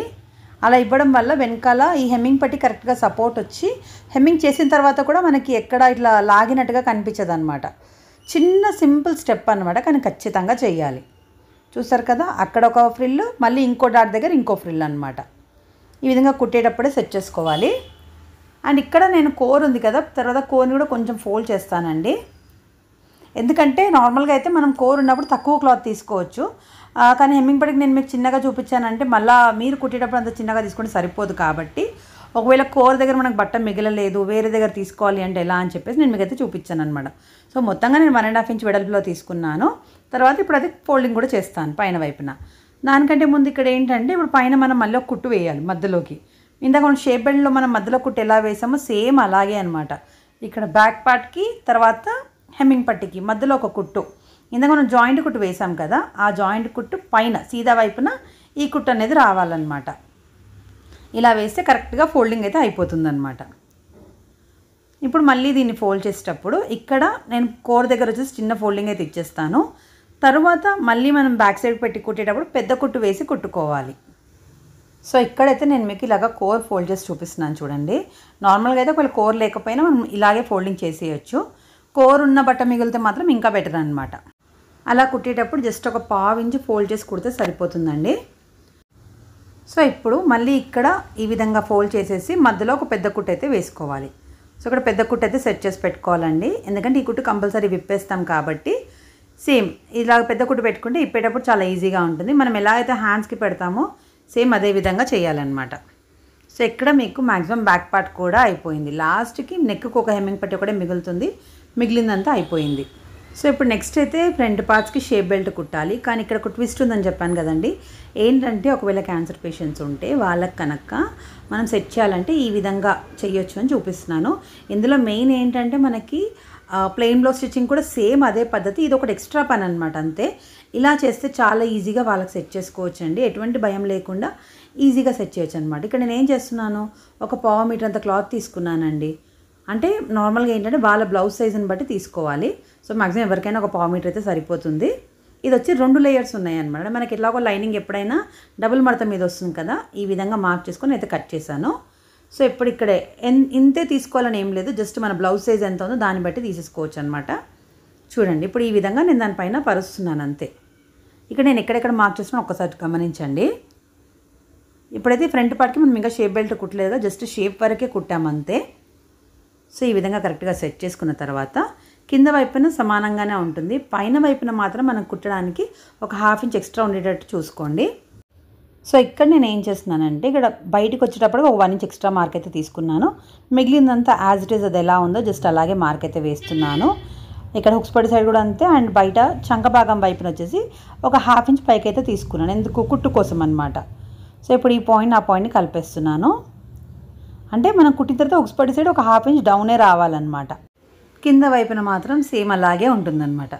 అలా ఇవ్వడం వల్ల వెనకాల ఈ హెమ్మింగ్ పట్టి కరెక్ట్గా సపోర్ట్ వచ్చి, హెమ్మింగ్ చేసిన తర్వాత కూడా మనకి ఎక్కడ ఇట్లా లాగినట్టుగా కనిపించదు అనమాట. చిన్న సింపుల్ స్టెప్ అనమాట, కానీ ఖచ్చితంగా చేయాలి. చూసారు కదా, అక్కడ ఒక ఫ్రిల్, మళ్ళీ ఇంకో డాట్ దగ్గర ఇంకో ఫ్రిల్ అనమాట. ఈ విధంగా కుట్టేటప్పుడే సెట్ చేసుకోవాలి. అండ్ ఇక్కడ నేను కోర్ ఉంది కదా, తర్వాత కోర్ని కూడా కొంచెం ఫోల్డ్ చేస్తానండి. ఎందుకంటే నార్మల్గా అయితే మనం కోర్ ఉన్నప్పుడు తక్కువ క్లాత్ తీసుకోవచ్చు, కానీ హెమ్మింగ్ పట్టికి నేను మీకు చిన్నగా చూపించానంటే మళ్ళీ మీరు కుట్టేటప్పుడు అంత చిన్నగా తీసుకుంటే సరిపోదు. కాబట్టి ఒకవేళ కోర్ దగ్గర మనకు బట్ట మిగలలేదు, వేరే దగ్గర తీసుకోవాలి అంటే ఎలా అని చెప్పేసి నేను మీకైతే చూపించాను అనమాట. సో మొత్తంగా నేను 1.5 ఇంచ్ వెడల్పులో తీసుకున్నాను. తర్వాత ఇప్పుడు అది ఫోల్డింగ్ కూడా చేస్తాను పైన వైపున. దానికంటే ముందు ఇక్కడ ఏంటంటే, ఇప్పుడు పైన మనం మళ్ళీ ఒక కుట్టు వేయాలి మధ్యలోకి. ఇందాక మనం షేప్ బెల్ట్లో మనం మధ్యలో కుట్టు ఎలా వేసామో సేమ్ అలాగే అనమాట. ఇక్కడ బ్యాక్ పార్ట్కి, తర్వాత హెమ్మింగ్ పట్టికి మధ్యలో ఒక కుట్టు. ఇందాక మనం జాయింట్ కుట్టు వేసాం కదా, ఆ జాయింట్ కుట్టు పైన సీదా వైపున ఈ కుట్టు అనేది రావాలన్నమాట. ఇలా వేస్తే కరెక్ట్గా ఫోల్డింగ్ అయితే అయిపోతుందన్నమాట. ఇప్పుడు మళ్ళీ దీన్ని ఫోల్డ్ చేసేటప్పుడు ఇక్కడ నేను కోర్ దగ్గర వచ్చేసి చిన్న ఫోల్డింగ్ అయితే ఇచ్చేస్తాను. తర్వాత మళ్ళీ మనం బ్యాక్ సైడ్ పెట్టి కుట్టేటప్పుడు పెద్ద కుట్టు వేసి కుట్టుకోవాలి. సో ఇక్కడైతే నేను మీకు ఇలాగ కోర్ ఫోల్డ్ చేసి చూపిస్తున్నాను చూడండి. నార్మల్గా అయితే ఒకవేళ కోర్ లేకపోయినా మనం ఇలాగే ఫోల్డింగ్ చేసేయచ్చు. కోర్ ఉన్న బట్ట మిగిలితే మాత్రం ఇంకా బెటర్ అనమాట. అలా కుట్టేటప్పుడు జస్ట్ ఒక 1/2 ఇంచ్ ఫోల్డ్ చేసి కుడితే సరిపోతుందండి. సో ఇప్పుడు మళ్ళీ ఇక్కడ ఈ విధంగా ఫోల్డ్ చేసేసి మధ్యలో ఒక పెద్ద కుట్టు అయితే వేసుకోవాలి. సో ఇక్కడ పెద్ద కుట్టు అయితే సెట్ చేసి పెట్టుకోవాలండి. ఎందుకంటే ఈ కుట్టు కంపల్సరీ విప్పేస్తాం కాబట్టి సేమ్ ఇలా పెద్ద కుట్టు పెట్టుకుంటే ఇప్పేటప్పుడు చాలా ఈజీగా ఉంటుంది. మనం ఎలా అయితే హ్యాండ్స్కి పెడతామో సేమ్ అదే విధంగా చేయాలన్నమాట. సో ఇక్కడ మీకు మ్యాక్సిమం బ్యాక్ పార్ట్ కూడా అయిపోయింది. లాస్ట్కి నెక్కు ఒక హెమ్మింగ్ పట్టి ఒకటే మిగులుతుంది, మిగిలిందంతా అయిపోయింది. సో ఇప్పుడు నెక్స్ట్ అయితే ఫ్రంట్ పార్ట్స్కి షేప్ బెల్ట్ కుట్టాలి. కానీ ఇక్కడ ఒక ట్విస్ట్ ఉందని చెప్పాను కదండి. ఏంటంటే ఒకవేళ క్యాన్సర్ పేషెంట్స్ ఉంటే వాళ్ళకి కనుక మనం సెట్ చేయాలంటే ఈ విధంగా చేయొచ్చు అని చూపిస్తున్నాను. ఇందులో మెయిన్ ఏంటంటే మనకి ప్లెయిన్ బ్లౌజ్ స్టిచ్చింగ్ కూడా సేమ్ అదే పద్ధతి, ఇది ఒకటి ఎక్స్ట్రా పని అనమాట అంతే. ఇలా చేస్తే చాలా ఈజీగా వాళ్ళకి సెట్ చేసుకోవచ్చు అండి, ఎటువంటి భయం లేకుండా ఈజీగా సెట్ చేయొచ్చు అనమాట. ఇక్కడ నేను ఏం చేస్తున్నాను, ఒక 1/4 మీటర్ అంత క్లాత్ తీసుకున్నానండి. అంటే నార్మల్గా ఏంటంటే వాళ్ళ బ్లౌజ్ సైజుని బట్టి తీసుకోవాలి. సో మ్యాక్సిమం ఎవరికైనా ఒక 1/4 మీటర్ అయితే సరిపోతుంది. ఇది వచ్చి 2 లేయర్స్ ఉన్నాయన్నమాట. మనకి ఎట్లాగో లైనింగ్ ఎప్పుడైనా డబుల్ మడత మీద వస్తుంది కదా, ఈ విధంగా మార్క్ చేసుకొని అయితే కట్ చేశాను. సో ఇప్పుడు ఇక్కడే ఇంతే తీసుకోవాలని ఏం లేదు, జస్ట్ మన బ్లౌజ్ సైజ్ ఎంత ఉందో దాన్ని బట్టి తీసేసుకోవచ్చు అనమాట. చూడండి ఇప్పుడు ఈ విధంగా నేను దానిపైన పరుస్తున్నాను అంతే. ఇక్కడ నేను ఎక్కడెక్కడ మార్క్ చేస్తున్నాను ఒక్కసారి గమనించండి. ఇప్పుడైతే ఫ్రంట్ పార్ట్కి మనం ఇంకా షేప్ బెల్ట్ కుట్టలేదు, జస్ట్ షేప్ వరకే కుట్టాము అంతే. సో ఈ విధంగా కరెక్ట్గా సెట్ చేసుకున్న తర్వాత కింద వైపున సమానంగానే ఉంటుంది. పైన వైపున మాత్రం మనం కుట్టడానికి ఒక 1/2 ఇంచ్ ఎక్స్ట్రా ఉండేటట్టు చూసుకోండి. సో ఇక్కడ నేను ఏం చేస్తున్నానంటే ఇక్కడ బయటికి వచ్చేటప్పుడు ఒక 1 ఇంచ్ ఎక్స్ట్రా మార్క్ అయితే తీసుకున్నాను. మిగిలిందంతా యాజ్ ఇట్ ఈజ్ అది ఎలా ఉందో జస్ట్ అలాగే మార్క్ అయితే వేస్తున్నాను. ఇక్కడ హుక్స్ పట్టి సైడ్ కూడా అంతే. అండ్ బయట చంక భాగం వైపున వచ్చేసి ఒక 1/2 ఇంచ్ పైకి అయితే తీసుకున్నాను, ఎందుకు కుట్టు కోసం అనమాట. సో ఇప్పుడు ఈ పాయింట్ ఆ పాయింట్ని కలిపేస్తున్నాను. అంటే మనం కుట్టిన తర్వాత హుక్స్ పట్టి సైడ్ ఒక 1/2 ఇంచ్ డౌనే రావాలన్నమాట. కింద వైపున మాత్రం సేమ్ అలాగే ఉంటుందన్నమాట.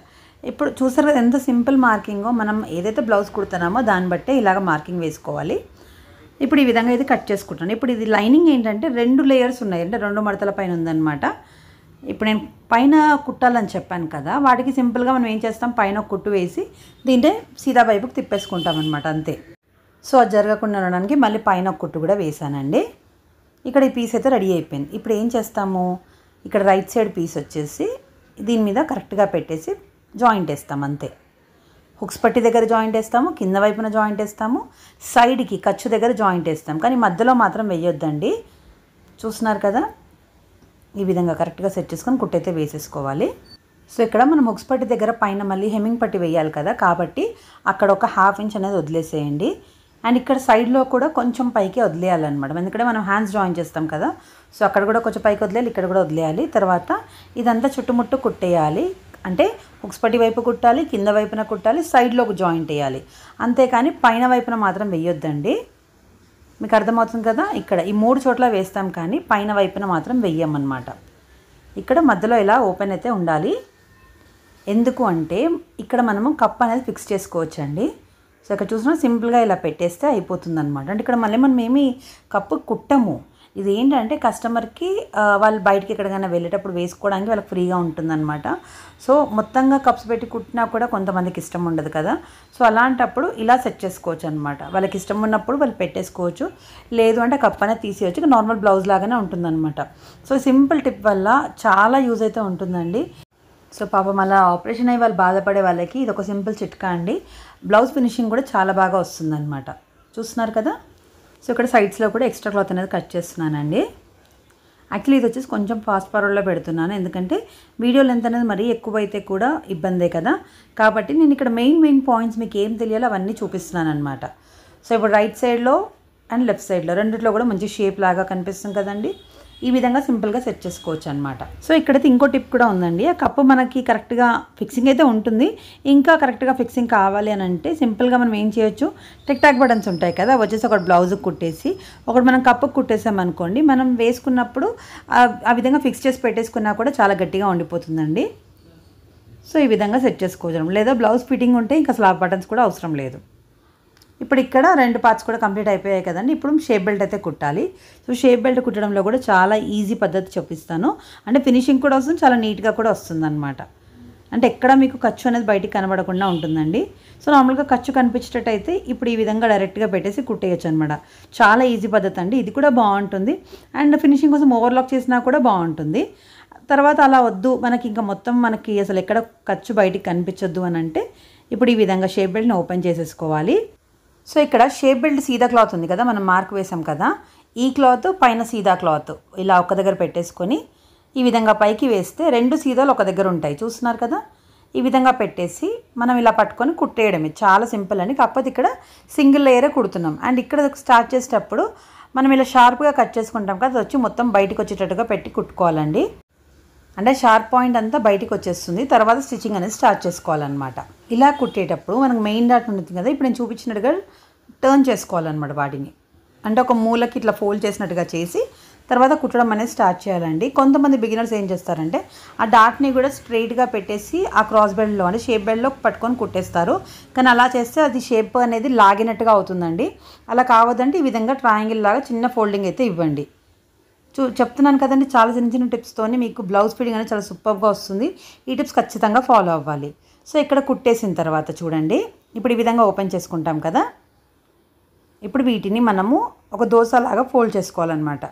ఇప్పుడు చూసారు కదా ఎంత సింపుల్ మార్కింగో. మనం ఏదైతే బ్లౌజ్ కుడుతున్నామో దాన్ని బట్టే ఇలాగ మార్కింగ్ వేసుకోవాలి. ఇప్పుడు ఈ విధంగా అయితే కట్ చేసుకుంటాను. ఇప్పుడు ఇది లైనింగ్ ఏంటంటే 2 లేయర్స్ ఉన్నాయి, అంటే 2 మడతల పైన ఉందన్నమాట. ఇప్పుడు నేను పైన కుట్టాలని చెప్పాను కదా, వాటికి సింపుల్గా మనం ఏం చేస్తాం, పైన కుట్టు వేసి దీంటే సీదా వైపుకి తిప్పేసుకుంటాం అనమాట, అంతే. సో అది జరగకుండా ఉండడానికి మళ్ళీ పైన కుట్టు కూడా వేసానండి. ఇక్కడ ఈ పీస్ అయితే రెడీ అయిపోయింది. ఇప్పుడు ఏం చేస్తాము, ఇక్కడ రైట్ సైడ్ పీస్ వచ్చేసి దీని మీద కరెక్ట్గా పెట్టేసి జాయింట్ వేస్తాం, అంతే. హుక్స్ పట్టి దగ్గర జాయింట్ వేస్తాము, కింద వైపున జాయింట్ వేస్తాము, సైడ్కి ఖర్చు దగ్గర జాయింట్ వేస్తాం, కానీ మధ్యలో మాత్రం వేయొద్దండి. చూస్తున్నారు కదా, ఈ విధంగా కరెక్ట్గా సెట్ చేసుకొని కుట్టయితే వేసేసుకోవాలి. సో ఇక్కడ మనం హుక్స్ పట్టి దగ్గర పైన మళ్ళీ హెమ్మింగ్ పట్టి వేయాలి కదా, కాబట్టి అక్కడ ఒక 1/2 ఇంచ్ అనేది వదిలేసేయండి. అండ్ ఇక్కడ సైడ్లో కూడా కొంచెం పైకి వదిలేయాలన్నమాట, ఎందుకంటే మనం హ్యాండ్స్ జాయిన్ చేస్తాం కదా. సో అక్కడ కూడా కొంచెం పైకి వదిలేయాలి, ఇక్కడ కూడా వదిలేయాలి. తర్వాత ఇదంతా చుట్టుముట్టు కుట్టేయాలి. అంటే హుక్స్ పట్టి వైపు కుట్టాలి, కింద వైపున కుట్టాలి, సైడ్లోకి జాయింట్ వేయాలి, అంతేకాని పైన వైపున మాత్రం వేయొద్దండి. మీకు అర్థమవుతుంది కదా, ఇక్కడ ఈ 3 చోట్ల వేస్తాం కానీ పైన వైపున మాత్రం వెయ్యమన్నమాట. ఇక్కడ మధ్యలో ఇలా ఓపెన్ అయితే ఉండాలి. ఎందుకు అంటే ఇక్కడ మనము కప్ అనేది ఫిక్స్ చేసుకోవచ్చండి. సో ఇక్కడ చూసినా సింపుల్గా ఇలా పెట్టేస్తే అయిపోతుంది అనమాట. అంటే ఇక్కడ మళ్ళీ మనం ఏమి కప్పు కుట్టము. ఇది ఏంటంటే కస్టమర్కి వాళ్ళు బయటికి ఎక్కడికైనా వెళ్ళేటప్పుడు వేసుకోవడానికి వాళ్ళకి ఫ్రీగా ఉంటుందన్నమాట. సో మొత్తంగా కప్స్ పెట్టి కుట్టినా కూడా కొంతమందికి ఇష్టం ఉండదు కదా. సో అలాంటప్పుడు ఇలా సెట్ చేసుకోవచ్చు అనమాట. వాళ్ళకి ఇష్టం ఉన్నప్పుడు వాళ్ళు పెట్టేసుకోవచ్చు, లేదు అంటే కప్ అనేది తీసేయచ్చు, నార్మల్ బ్లౌజ్ లాగానే ఉంటుందన్నమాట. సో సింపుల్ టిప్ వల్ల చాలా యూజ్ అయితే ఉంటుందండి. సో పాపం అలా ఆపరేషన్ అయ్యి వాళ్ళు బాధపడే వాళ్ళకి ఇది ఒక సింపుల్ చిట్కా అండి. బ్లౌజ్ ఫినిషింగ్ కూడా చాలా బాగా వస్తుందన్నమాట. చూస్తున్నారు కదా. సో ఇక్కడ సైడ్స్లో కూడా ఎక్స్ట్రా క్లాత్ అనేది కట్ చేస్తున్నానండి. యాక్చువల్లీ ఇది వచ్చేసి కొంచెం ఫాస్ట్ ఫార్వర్డ్లో పెడుతున్నాను, ఎందుకంటే వీడియో లెంత్ అనేది మరీ ఎక్కువైతే కూడా ఇబ్బందే కదా. కాబట్టి నేను ఇక్కడ మెయిన్ పాయింట్స్ మీకు ఏం తెలియాలో అవన్నీ చూపిస్తున్నాను అనమాట. సో ఇప్పుడు రైట్ సైడ్లో అండ్ లెఫ్ట్ సైడ్లో రెండిట్లో కూడా మంచి షేప్ లాగా కనిపిస్తుంది కదండి. ఈ విధంగా సింపుల్గా సెట్ చేసుకోవచ్చు అనమాట. సో ఇక్కడైతే ఇంకో టిప్ కూడా ఉందండి. ఆ కప్పు మనకి కరెక్ట్గా ఫిక్సింగ్ అయితే ఉంటుంది. ఇంకా కరెక్ట్గా ఫిక్సింగ్ కావాలి అని అంటే సింపుల్గా మనం ఏం చేయొచ్చు, టిక్ టాక్ బటన్స్ ఉంటాయి కదా, వచ్చేసి ఒకటి బ్లౌజ్కి కుట్టేసి ఒకటి మనం కప్పుకు కుట్టేసామనుకోండి, మనం వేసుకున్నప్పుడు ఆ విధంగా ఫిక్స్ చేసి పెట్టేసుకున్నా కూడా చాలా గట్టిగా ఉండిపోతుందండి. సో ఈ విధంగా సెట్ చేసుకోవచ్చు. లేదా బ్లౌజ్ ఫిట్టింగ్ ఉంటే ఇంకా స్లాబ్ బటన్స్ కూడా అవసరం లేదు. ఇప్పుడు ఇక్కడ 2 పార్ట్స్ కూడా కంప్లీట్ అయిపోయాయి కదండి. ఇప్పుడు షేప్ బెల్ట్ అయితే కుట్టాలి. సో షేప్ బెల్ట్ కుట్టడంలో కూడా చాలా ఈజీ పద్ధతి చూపిస్తాను. అంటే ఫినిషింగ్ కూడా వస్తుంది, చాలా నీట్గా కూడా వస్తుంది అనమాట. అంటే ఎక్కడ మీకు ఖర్చు అనేది బయటికి కనబడకుండా ఉంటుందండి. సో నార్మల్గా ఖర్చు కనిపించేటట్టయితే ఇప్పుడు ఈ విధంగా డైరెక్ట్గా పెట్టేసి కుట్టేయచ్చు అనమాట. చాలా ఈజీ పద్ధతి అండి, ఇది కూడా బాగుంటుంది. అండ్ ఫినిషింగ్ కోసం ఓవర్లాక్ చేసినా కూడా బాగుంటుంది. తర్వాత అలా వద్దు మనకి ఇంకా మొత్తం మనకి అసలు ఎక్కడ ఖర్చు బయటికి కనిపించొద్దు అని అంటే ఇప్పుడు ఈ విధంగా షేప్ బెల్ట్ని ఓపెన్ చేసేసుకోవాలి. సో ఇక్కడ షేప్ బెల్ట్ సీదా క్లాత్ ఉంది కదా, మనం మార్క్ వేసాం కదా, ఈ క్లాత్ పైన సీదా క్లాత్ ఇలా ఒక దగ్గర పెట్టేసుకొని ఈ విధంగా పైకి వేస్తే 2 సీదాలు ఒక దగ్గర ఉంటాయి. చూస్తున్నారు కదా, ఈ విధంగా పెట్టేసి మనం ఇలా పట్టుకొని కుట్టేయడమే. చాలా సింపుల్ అండి. కాకపోతే ఇక్కడ సింగిల్ లేయరే కుడుతున్నాం. అండ్ ఇక్కడ స్టార్ట్ చేసేటప్పుడు మనం ఇలా షార్ప్గా కట్ చేసుకుంటాం కదా, అది వచ్చి మొత్తం బయటకు వచ్చేటట్టుగా పెట్టి కుట్టుకోవాలండి. అంటే షార్ప్ పాయింట్ అంతా బయటికి వచ్చేస్తుంది. తర్వాత స్టిచ్చింగ్ అనేది స్టార్ట్ చేసుకోవాలన్నమాట. ఇలా కుట్టేటప్పుడు మనకు మెయిన్ డాట్ ఉంటుంది కదా, ఇప్పుడు నేను చూపించినట్టుగా టర్న్ చేసుకోవాలన్నమాట వాటిని. అంటే ఒక మూలకి ఇట్లా ఫోల్డ్ చేసినట్టుగా చేసి తర్వాత కుట్టడం అనేది స్టార్ట్ చేయాలండి. కొంతమంది బిగినర్స్ ఏం చేస్తారంటే ఆ డాట్ని కూడా స్ట్రైట్గా పెట్టేసి ఆ క్రాస్ బెల్ట్లో అంటే షేప్ బెల్ట్లో పట్టుకొని కుట్టేస్తారు. కానీ అలా చేస్తే అది షేప్ అనేది లాగినట్టుగా అవుతుందండి. అలా కావద్దంటే ఈ విధంగా ట్రయాంగిల్ లాగా చిన్న ఫోల్డింగ్ అయితే ఇవ్వండి. చెప్తున్నాను కదండి, చాలా చిన్న టిప్స్తోని మీకు బ్లౌజ్ ఫిట్టింగ్ అనేది చాలా సూపర్గా వస్తుంది. ఈ టిప్స్ ఖచ్చితంగా ఫాలో అవ్వాలి. సో ఇక్కడ కుట్టేసిన తర్వాత చూడండి, ఇప్పుడు ఈ విధంగా ఓపెన్ చేసుకుంటాం కదా, ఇప్పుడు వీటిని మనము ఒక దోసలాగా ఫోల్డ్ చేసుకోవాలన్నమాట.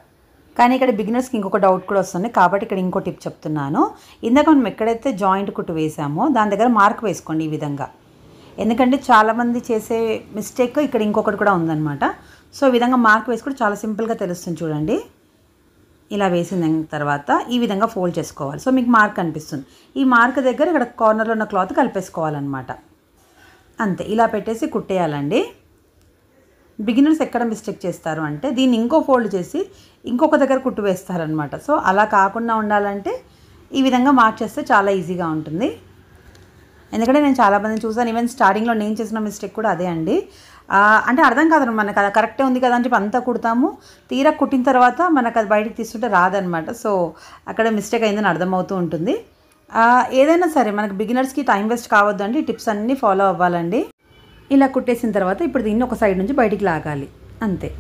కానీ ఇక్కడ బిగినర్స్కి ఇంకొక డౌట్ కూడా వస్తుంది, కాబట్టి ఇక్కడ ఇంకో టిప్ చెప్తున్నాను. ఇందాక మనం ఎక్కడైతే జాయింట్ కుట్టు వేసామో దాని దగ్గర మార్క్ వేసుకోండి ఈ విధంగా. ఎందుకంటే చాలామంది చేసే మిస్టేక్ ఇక్కడ ఇంకొకటి కూడా ఉందన్నమాట. సో ఈ విధంగా మార్క్ వేసుకుంటే చాలా సింపుల్గా తెలుస్తుంది చూడండి. ఇలా వేసిన తర్వాత ఈ విధంగా ఫోల్డ్ చేసుకోవాలి. సో మీకు మార్క్ కనిపిస్తుంది. ఈ మార్క్ దగ్గర ఇక్కడ కార్నర్లో ఉన్న క్లాత్ కలిపేసుకోవాలన్నమాట. అంతే, ఇలా పెట్టేసి కుట్టేయాలండి. బిగినర్స్ ఎక్కడ మిస్టేక్ చేస్తారు అంటే దీన్ని ఇంకో ఫోల్డ్ చేసి ఇంకొక దగ్గర కుట్టు వేస్తారనమాట. సో అలా కాకుండా ఉండాలంటే ఈ విధంగా మార్క్ చేస్తే చాలా ఈజీగా ఉంటుంది. ఎందుకంటే నేను చాలామందిని చూసాను, ఈవెన్ స్టార్టింగ్లో నేను చేసిన మిస్టేక్ కూడా అదే అండి. అంటే అర్థం కాదు మనకు అది కరెక్టే ఉంది కదా అని చెప్పి అంతా కుడతాము, తీరా కుట్టిన తర్వాత మనకు అది బయటకు తీస్తుంటే రాదనమాట. సో అక్కడ మిస్టేక్ అయిందని అర్థమవుతూ ఉంటుంది. ఏదైనా సరే మనకు బిగినర్స్కి టైం వేస్ట్ కావద్దు అండి, టిప్స్ అన్నీ ఫాలో అవ్వాలండి. ఇలా కుట్టేసిన తర్వాత ఇప్పుడు దీన్ని ఒక సైడ్ నుంచి బయటికి లాగాలి, అంతే.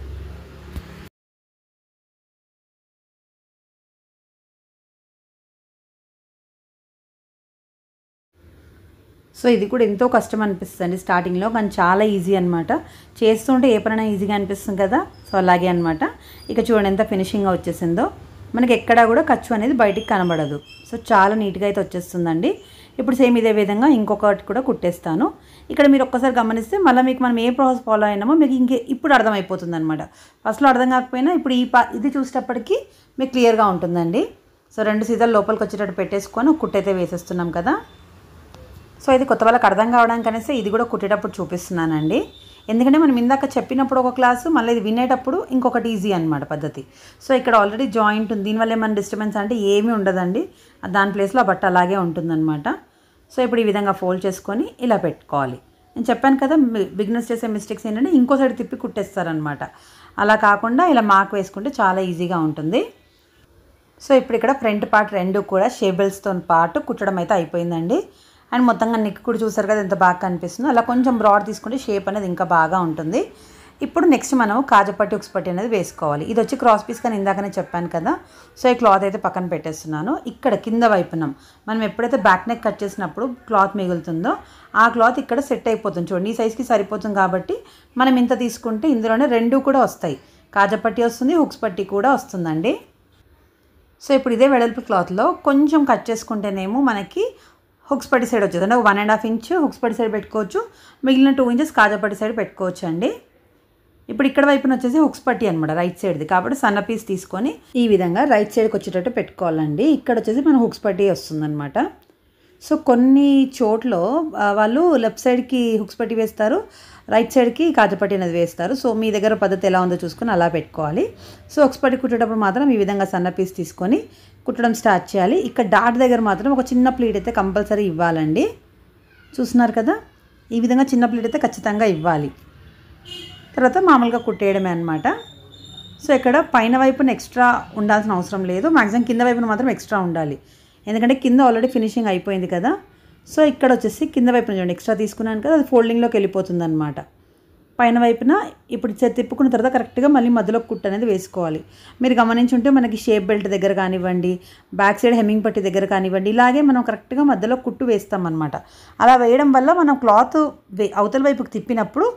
సో ఇది కూడా ఎంతో కష్టం అనిపిస్తుంది స్టార్టింగ్లో, కానీ చాలా ఈజీ అనమాట. చేస్తుంటే ఏ పనైనా ఈజీగా అనిపిస్తుంది కదా, సో అలాగే అనమాట. ఇక చూడండి ఎంత ఫినిషింగ్గా వచ్చేసిందో, మనకి ఎక్కడా కూడా ఖర్చు అనేది బయటికి కనబడదు. సో చాలా నీట్గా అయితే వచ్చేస్తుందండి. ఇప్పుడు సేమ్ ఇదే విధంగా ఇంకొకటి కూడా కుట్టేస్తాను. ఇక్కడ మీరు ఒక్కసారి గమనిస్తే మళ్ళీ మీకు మనం ఏ ప్రాసెస్ ఫాలో అయినామో మీకు ఇప్పుడు అర్థమైపోతుంది అనమాట. ఫస్ట్లో అర్థం కాకపోయినా ఇప్పుడు ఇది చూసేటప్పటికి మీకు క్లియర్గా ఉంటుందండి. సో 2 సీజన్లు లోపలికి వచ్చేటట్టు పెట్టేసుకొని కుట్టయితే వేసేస్తున్నాం కదా. సో ఇది కొత్త వాళ్ళకి అర్థం కావడానికి అనేసి ఇది కూడా కుట్టేటప్పుడు చూపిస్తున్నానండి. ఎందుకంటే మనం ఇందాక చెప్పినప్పుడు ఒక క్లాసు, మళ్ళీ ఇది వినేటప్పుడు ఇంకొకటి ఈజీ అనమాట పద్ధతి. సో ఇక్కడ ఆల్రెడీ జాయింట్ ఉంది, దీనివల్ల ఏమైనా డిస్టర్బెన్స్ అంటే ఏమీ ఉండదండి, దాని ప్లేస్లో ఆ బట్ట అలాగే ఉంటుందన్నమాట. సో ఇప్పుడు ఈ విధంగా ఫోల్డ్ చేసుకొని ఇలా పెట్టుకోవాలి. నేను చెప్పాను కదా బిగినర్స్ చేసే మిస్టేక్స్ ఏంటంటే ఇంకో సైడ్ తిప్పి కుట్టేస్తారనమాట. అలా కాకుండా ఇలా మార్క్ వేసుకుంటే చాలా ఈజీగా ఉంటుంది. సో ఇప్పుడు ఇక్కడ ఫ్రంట్ పార్ట్ 2 కూడా షేబుల్స్తో పాటు కుట్టడం అయితే అయిపోయిందండి. అండ్ మొత్తంగా నెక్ కూడా చూసారు కదా ఎంత బాగా కనిపిస్తుందో. అలా కొంచెం బ్రాడ్ తీసుకుంటే షేప్ అనేది ఇంకా బాగా ఉంటుంది. ఇప్పుడు నెక్స్ట్ మనం కాజపట్టి హుక్స్ పట్టి అనేది వేసుకోవాలి. ఇది వచ్చి క్రాస్ పీస్ కానీ ఇందాకనే చెప్పాను కదా. సో ఈ క్లాత్ అయితే పక్కన పెట్టేస్తున్నాను. ఇక్కడ కింద వైపునం మనం ఎప్పుడైతే బ్యాక్ నెక్ కట్ చేసినప్పుడు క్లాత్ మిగులుతుందో ఆ క్లాత్ ఇక్కడ సెట్ అయిపోతుంది. చూడండి ఈ సైజ్కి సరిపోతుంది కాబట్టి మనం ఇంత తీసుకుంటే ఇందులోనే 2 కూడా వస్తాయి, కాజపట్టి వస్తుంది, హుక్స్ పట్టి కూడా వస్తుందండి. సో ఇప్పుడు ఇదే వెడల్పు క్లాత్లో కొంచెం కట్ చేసుకుంటేనేమో మనకి హుక్స్ పట్టి సైడ్ వచ్చేది, అంటే 1.5 ఇంచ్ హుక్స్ పట్టి సైడ్ పెట్టుకోవచ్చు, మిగిలిన 2 ఇంచెస్ కాజపట్టి సైడ్ పెట్టుకోవచ్చు అండి. ఇప్పుడు ఇక్కడ వైపున వచ్చేసి హుక్స్ పట్టి అనమాట రైట్ సైడ్ది, కాబట్టి సన్న పీస్ తీసుకొని ఈ విధంగా రైట్ సైడ్కి వచ్చేటట్టు పెట్టుకోవాలండి. ఇక్కడ వచ్చేసి మన హుక్స్ పట్టి వస్తుందన్నమాట. సో కొన్ని చోట్ల వాళ్ళు లెఫ్ట్ సైడ్కి హుక్స్ పట్టి వేస్తారు, రైట్ సైడ్కి కాజపట్టి అనేది వేస్తారు. సో మీ దగ్గర పద్ధతి ఎలా ఉందో చూసుకొని అలా పెట్టుకోవాలి. సో హుక్స్ పట్టి కుట్టేటప్పుడు మాత్రం ఈ విధంగా సన్న పీస్ తీసుకొని కుట్టడం స్టార్ట్ చేయాలి. ఇక్కడ డాట్ దగ్గర మాత్రం ఒక చిన్న ప్లీట్ అయితే కంపల్సరీ ఇవ్వాలండి. చూస్తున్నారు కదా, ఈ విధంగా చిన్న ప్లీట్ అయితే ఖచ్చితంగా ఇవ్వాలి. తర్వాత మామూలుగా కుట్టేయడమే అనమాట. సో ఇక్కడ పైన వైపున ఎక్స్ట్రా ఉండాల్సిన అవసరం లేదు, మ్యాక్సిమం కింద వైపున మాత్రం ఎక్స్ట్రా ఉండాలి. ఎందుకంటే కింద ఆల్రెడీ ఫినిషింగ్ అయిపోయింది కదా. సో ఇక్కడ వచ్చేసి కింద వైపున చూడండి ఎక్స్ట్రా తీసుకున్నాను కదా, అది ఫోల్డింగ్లోకి వెళ్ళిపోతుంది అనమాట. పైన వైపున ఇప్పుడు తిప్పుకున్న తర్వాత కరెక్ట్గా మళ్ళీ మధ్యలో కుట్టు అనేది వేసుకోవాలి. మీరు గమనించుంటే మనకి షేప్ బెల్ట్ దగ్గర కానివ్వండి, బ్యాక్ సైడ్ హెమ్మింగ్ పట్టి దగ్గర కానివ్వండి, ఇలాగే మనం కరెక్ట్గా మధ్యలో కుట్టు వేస్తామన్నమాట. అలా వేయడం వల్ల మనం క్లాత్ అవతల వైపుకి తిప్పినప్పుడు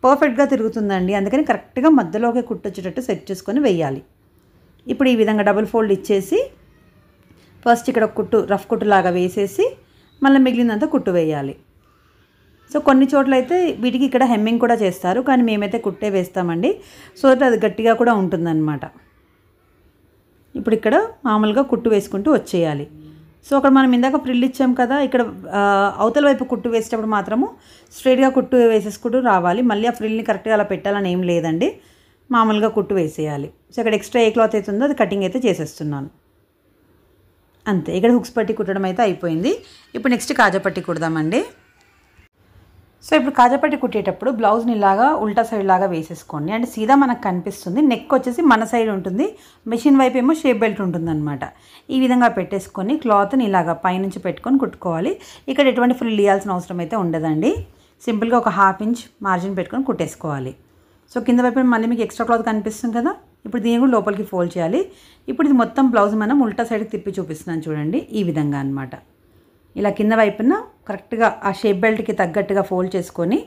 పర్ఫెక్ట్గా తిరుగుతుందండి. అందుకని కరెక్ట్గా మధ్యలోకి కుట్టు వచ్చేటట్టు సెట్ చేసుకొని వేయాలి. ఇప్పుడు ఈ విధంగా డబుల్ ఫోల్డ్ ఇచ్చేసి ఫస్ట్ ఇక్కడ కుట్టు రఫ్ కుట్టు లాగా వేసేసి మళ్ళీ మిగిలినంత కుట్టు వేయాలి. సో కొన్ని చోట్ల అయితే వీటికి ఇక్కడ హెమ్మింగ్ కూడా చేస్తారు, కానీ మేమైతే కుట్టే వేస్తామండి. సో అది గట్టిగా కూడా ఉంటుందన్నమాట. ఇప్పుడు ఇక్కడ మామూలుగా కుట్టు వేసుకుంటూ వచ్చేయాలి. సో అక్కడ మనం ఇందాక ఫ్రిల్ ఇచ్చాం కదా, ఇక్కడ అవతల వైపు కుట్టు వేసేటప్పుడు మాత్రము స్ట్రైట్గా కుట్టు వేసేసుకుంటూ రావాలి. మళ్ళీ ఆ ఫ్రిల్ని కరెక్ట్గా అలా పెట్టాలని ఏం లేదండి, మామూలుగా కుట్టు వేసేయాలి. సో ఇక్కడ ఎక్స్ట్రా ఏ క్లాత్ అయితే ఉందో అది కటింగ్ అయితే చేసేస్తున్నాను అంతే. ఇక్కడ హుక్స్ పట్టి కుట్టడం అయితే అయిపోయింది. ఇప్పుడు నెక్స్ట్ కాజపట్టి కుడదామండి. సో ఇప్పుడు కాజపట్టి కుట్టేటప్పుడు బ్లౌజ్ని ఇలాగా ఉల్టా సైడ్ లాగా వేసేసుకోండి, అంటే సీదా మనకు కనిపిస్తుంది. నెక్ వచ్చేసి మన సైడ్ ఉంటుంది, మెషిన్ వైపు ఏమో షేప్ బెల్ట్ ఉంటుందన్నమాట. ఈ విధంగా పెట్టేసుకొని క్లాత్ని ఇలాగా పైనుంచి పెట్టుకొని కుట్టుకోవాలి. ఇక్కడ ఎటువంటి ఫ్రిల్ ఇవ్వాల్సిన అవసరం అయితే ఉండదండి. సింపుల్గా ఒక 1/2 ఇంచ్ మార్జిన్ పెట్టుకొని కుట్టేసుకోవాలి. సో కింద వైపు మళ్ళీ మీకు ఎక్స్ట్రా క్లాత్ కనిపిస్తుంది కదా, ఇప్పుడు దీన్ని కూడా లోపలికి ఫోల్డ్ చేయాలి. ఇప్పుడు ఇది మొత్తం బ్లౌజ్ మనం ఉల్టా సైడ్కి తిప్పి చూపిస్తున్నాను చూడండి, ఈ విధంగా అనమాట. ఇలా కింద వైపున కరెక్ట్గా ఆ షేప్ బెల్ట్కి తగ్గట్టుగా ఫోల్డ్ చేసుకొని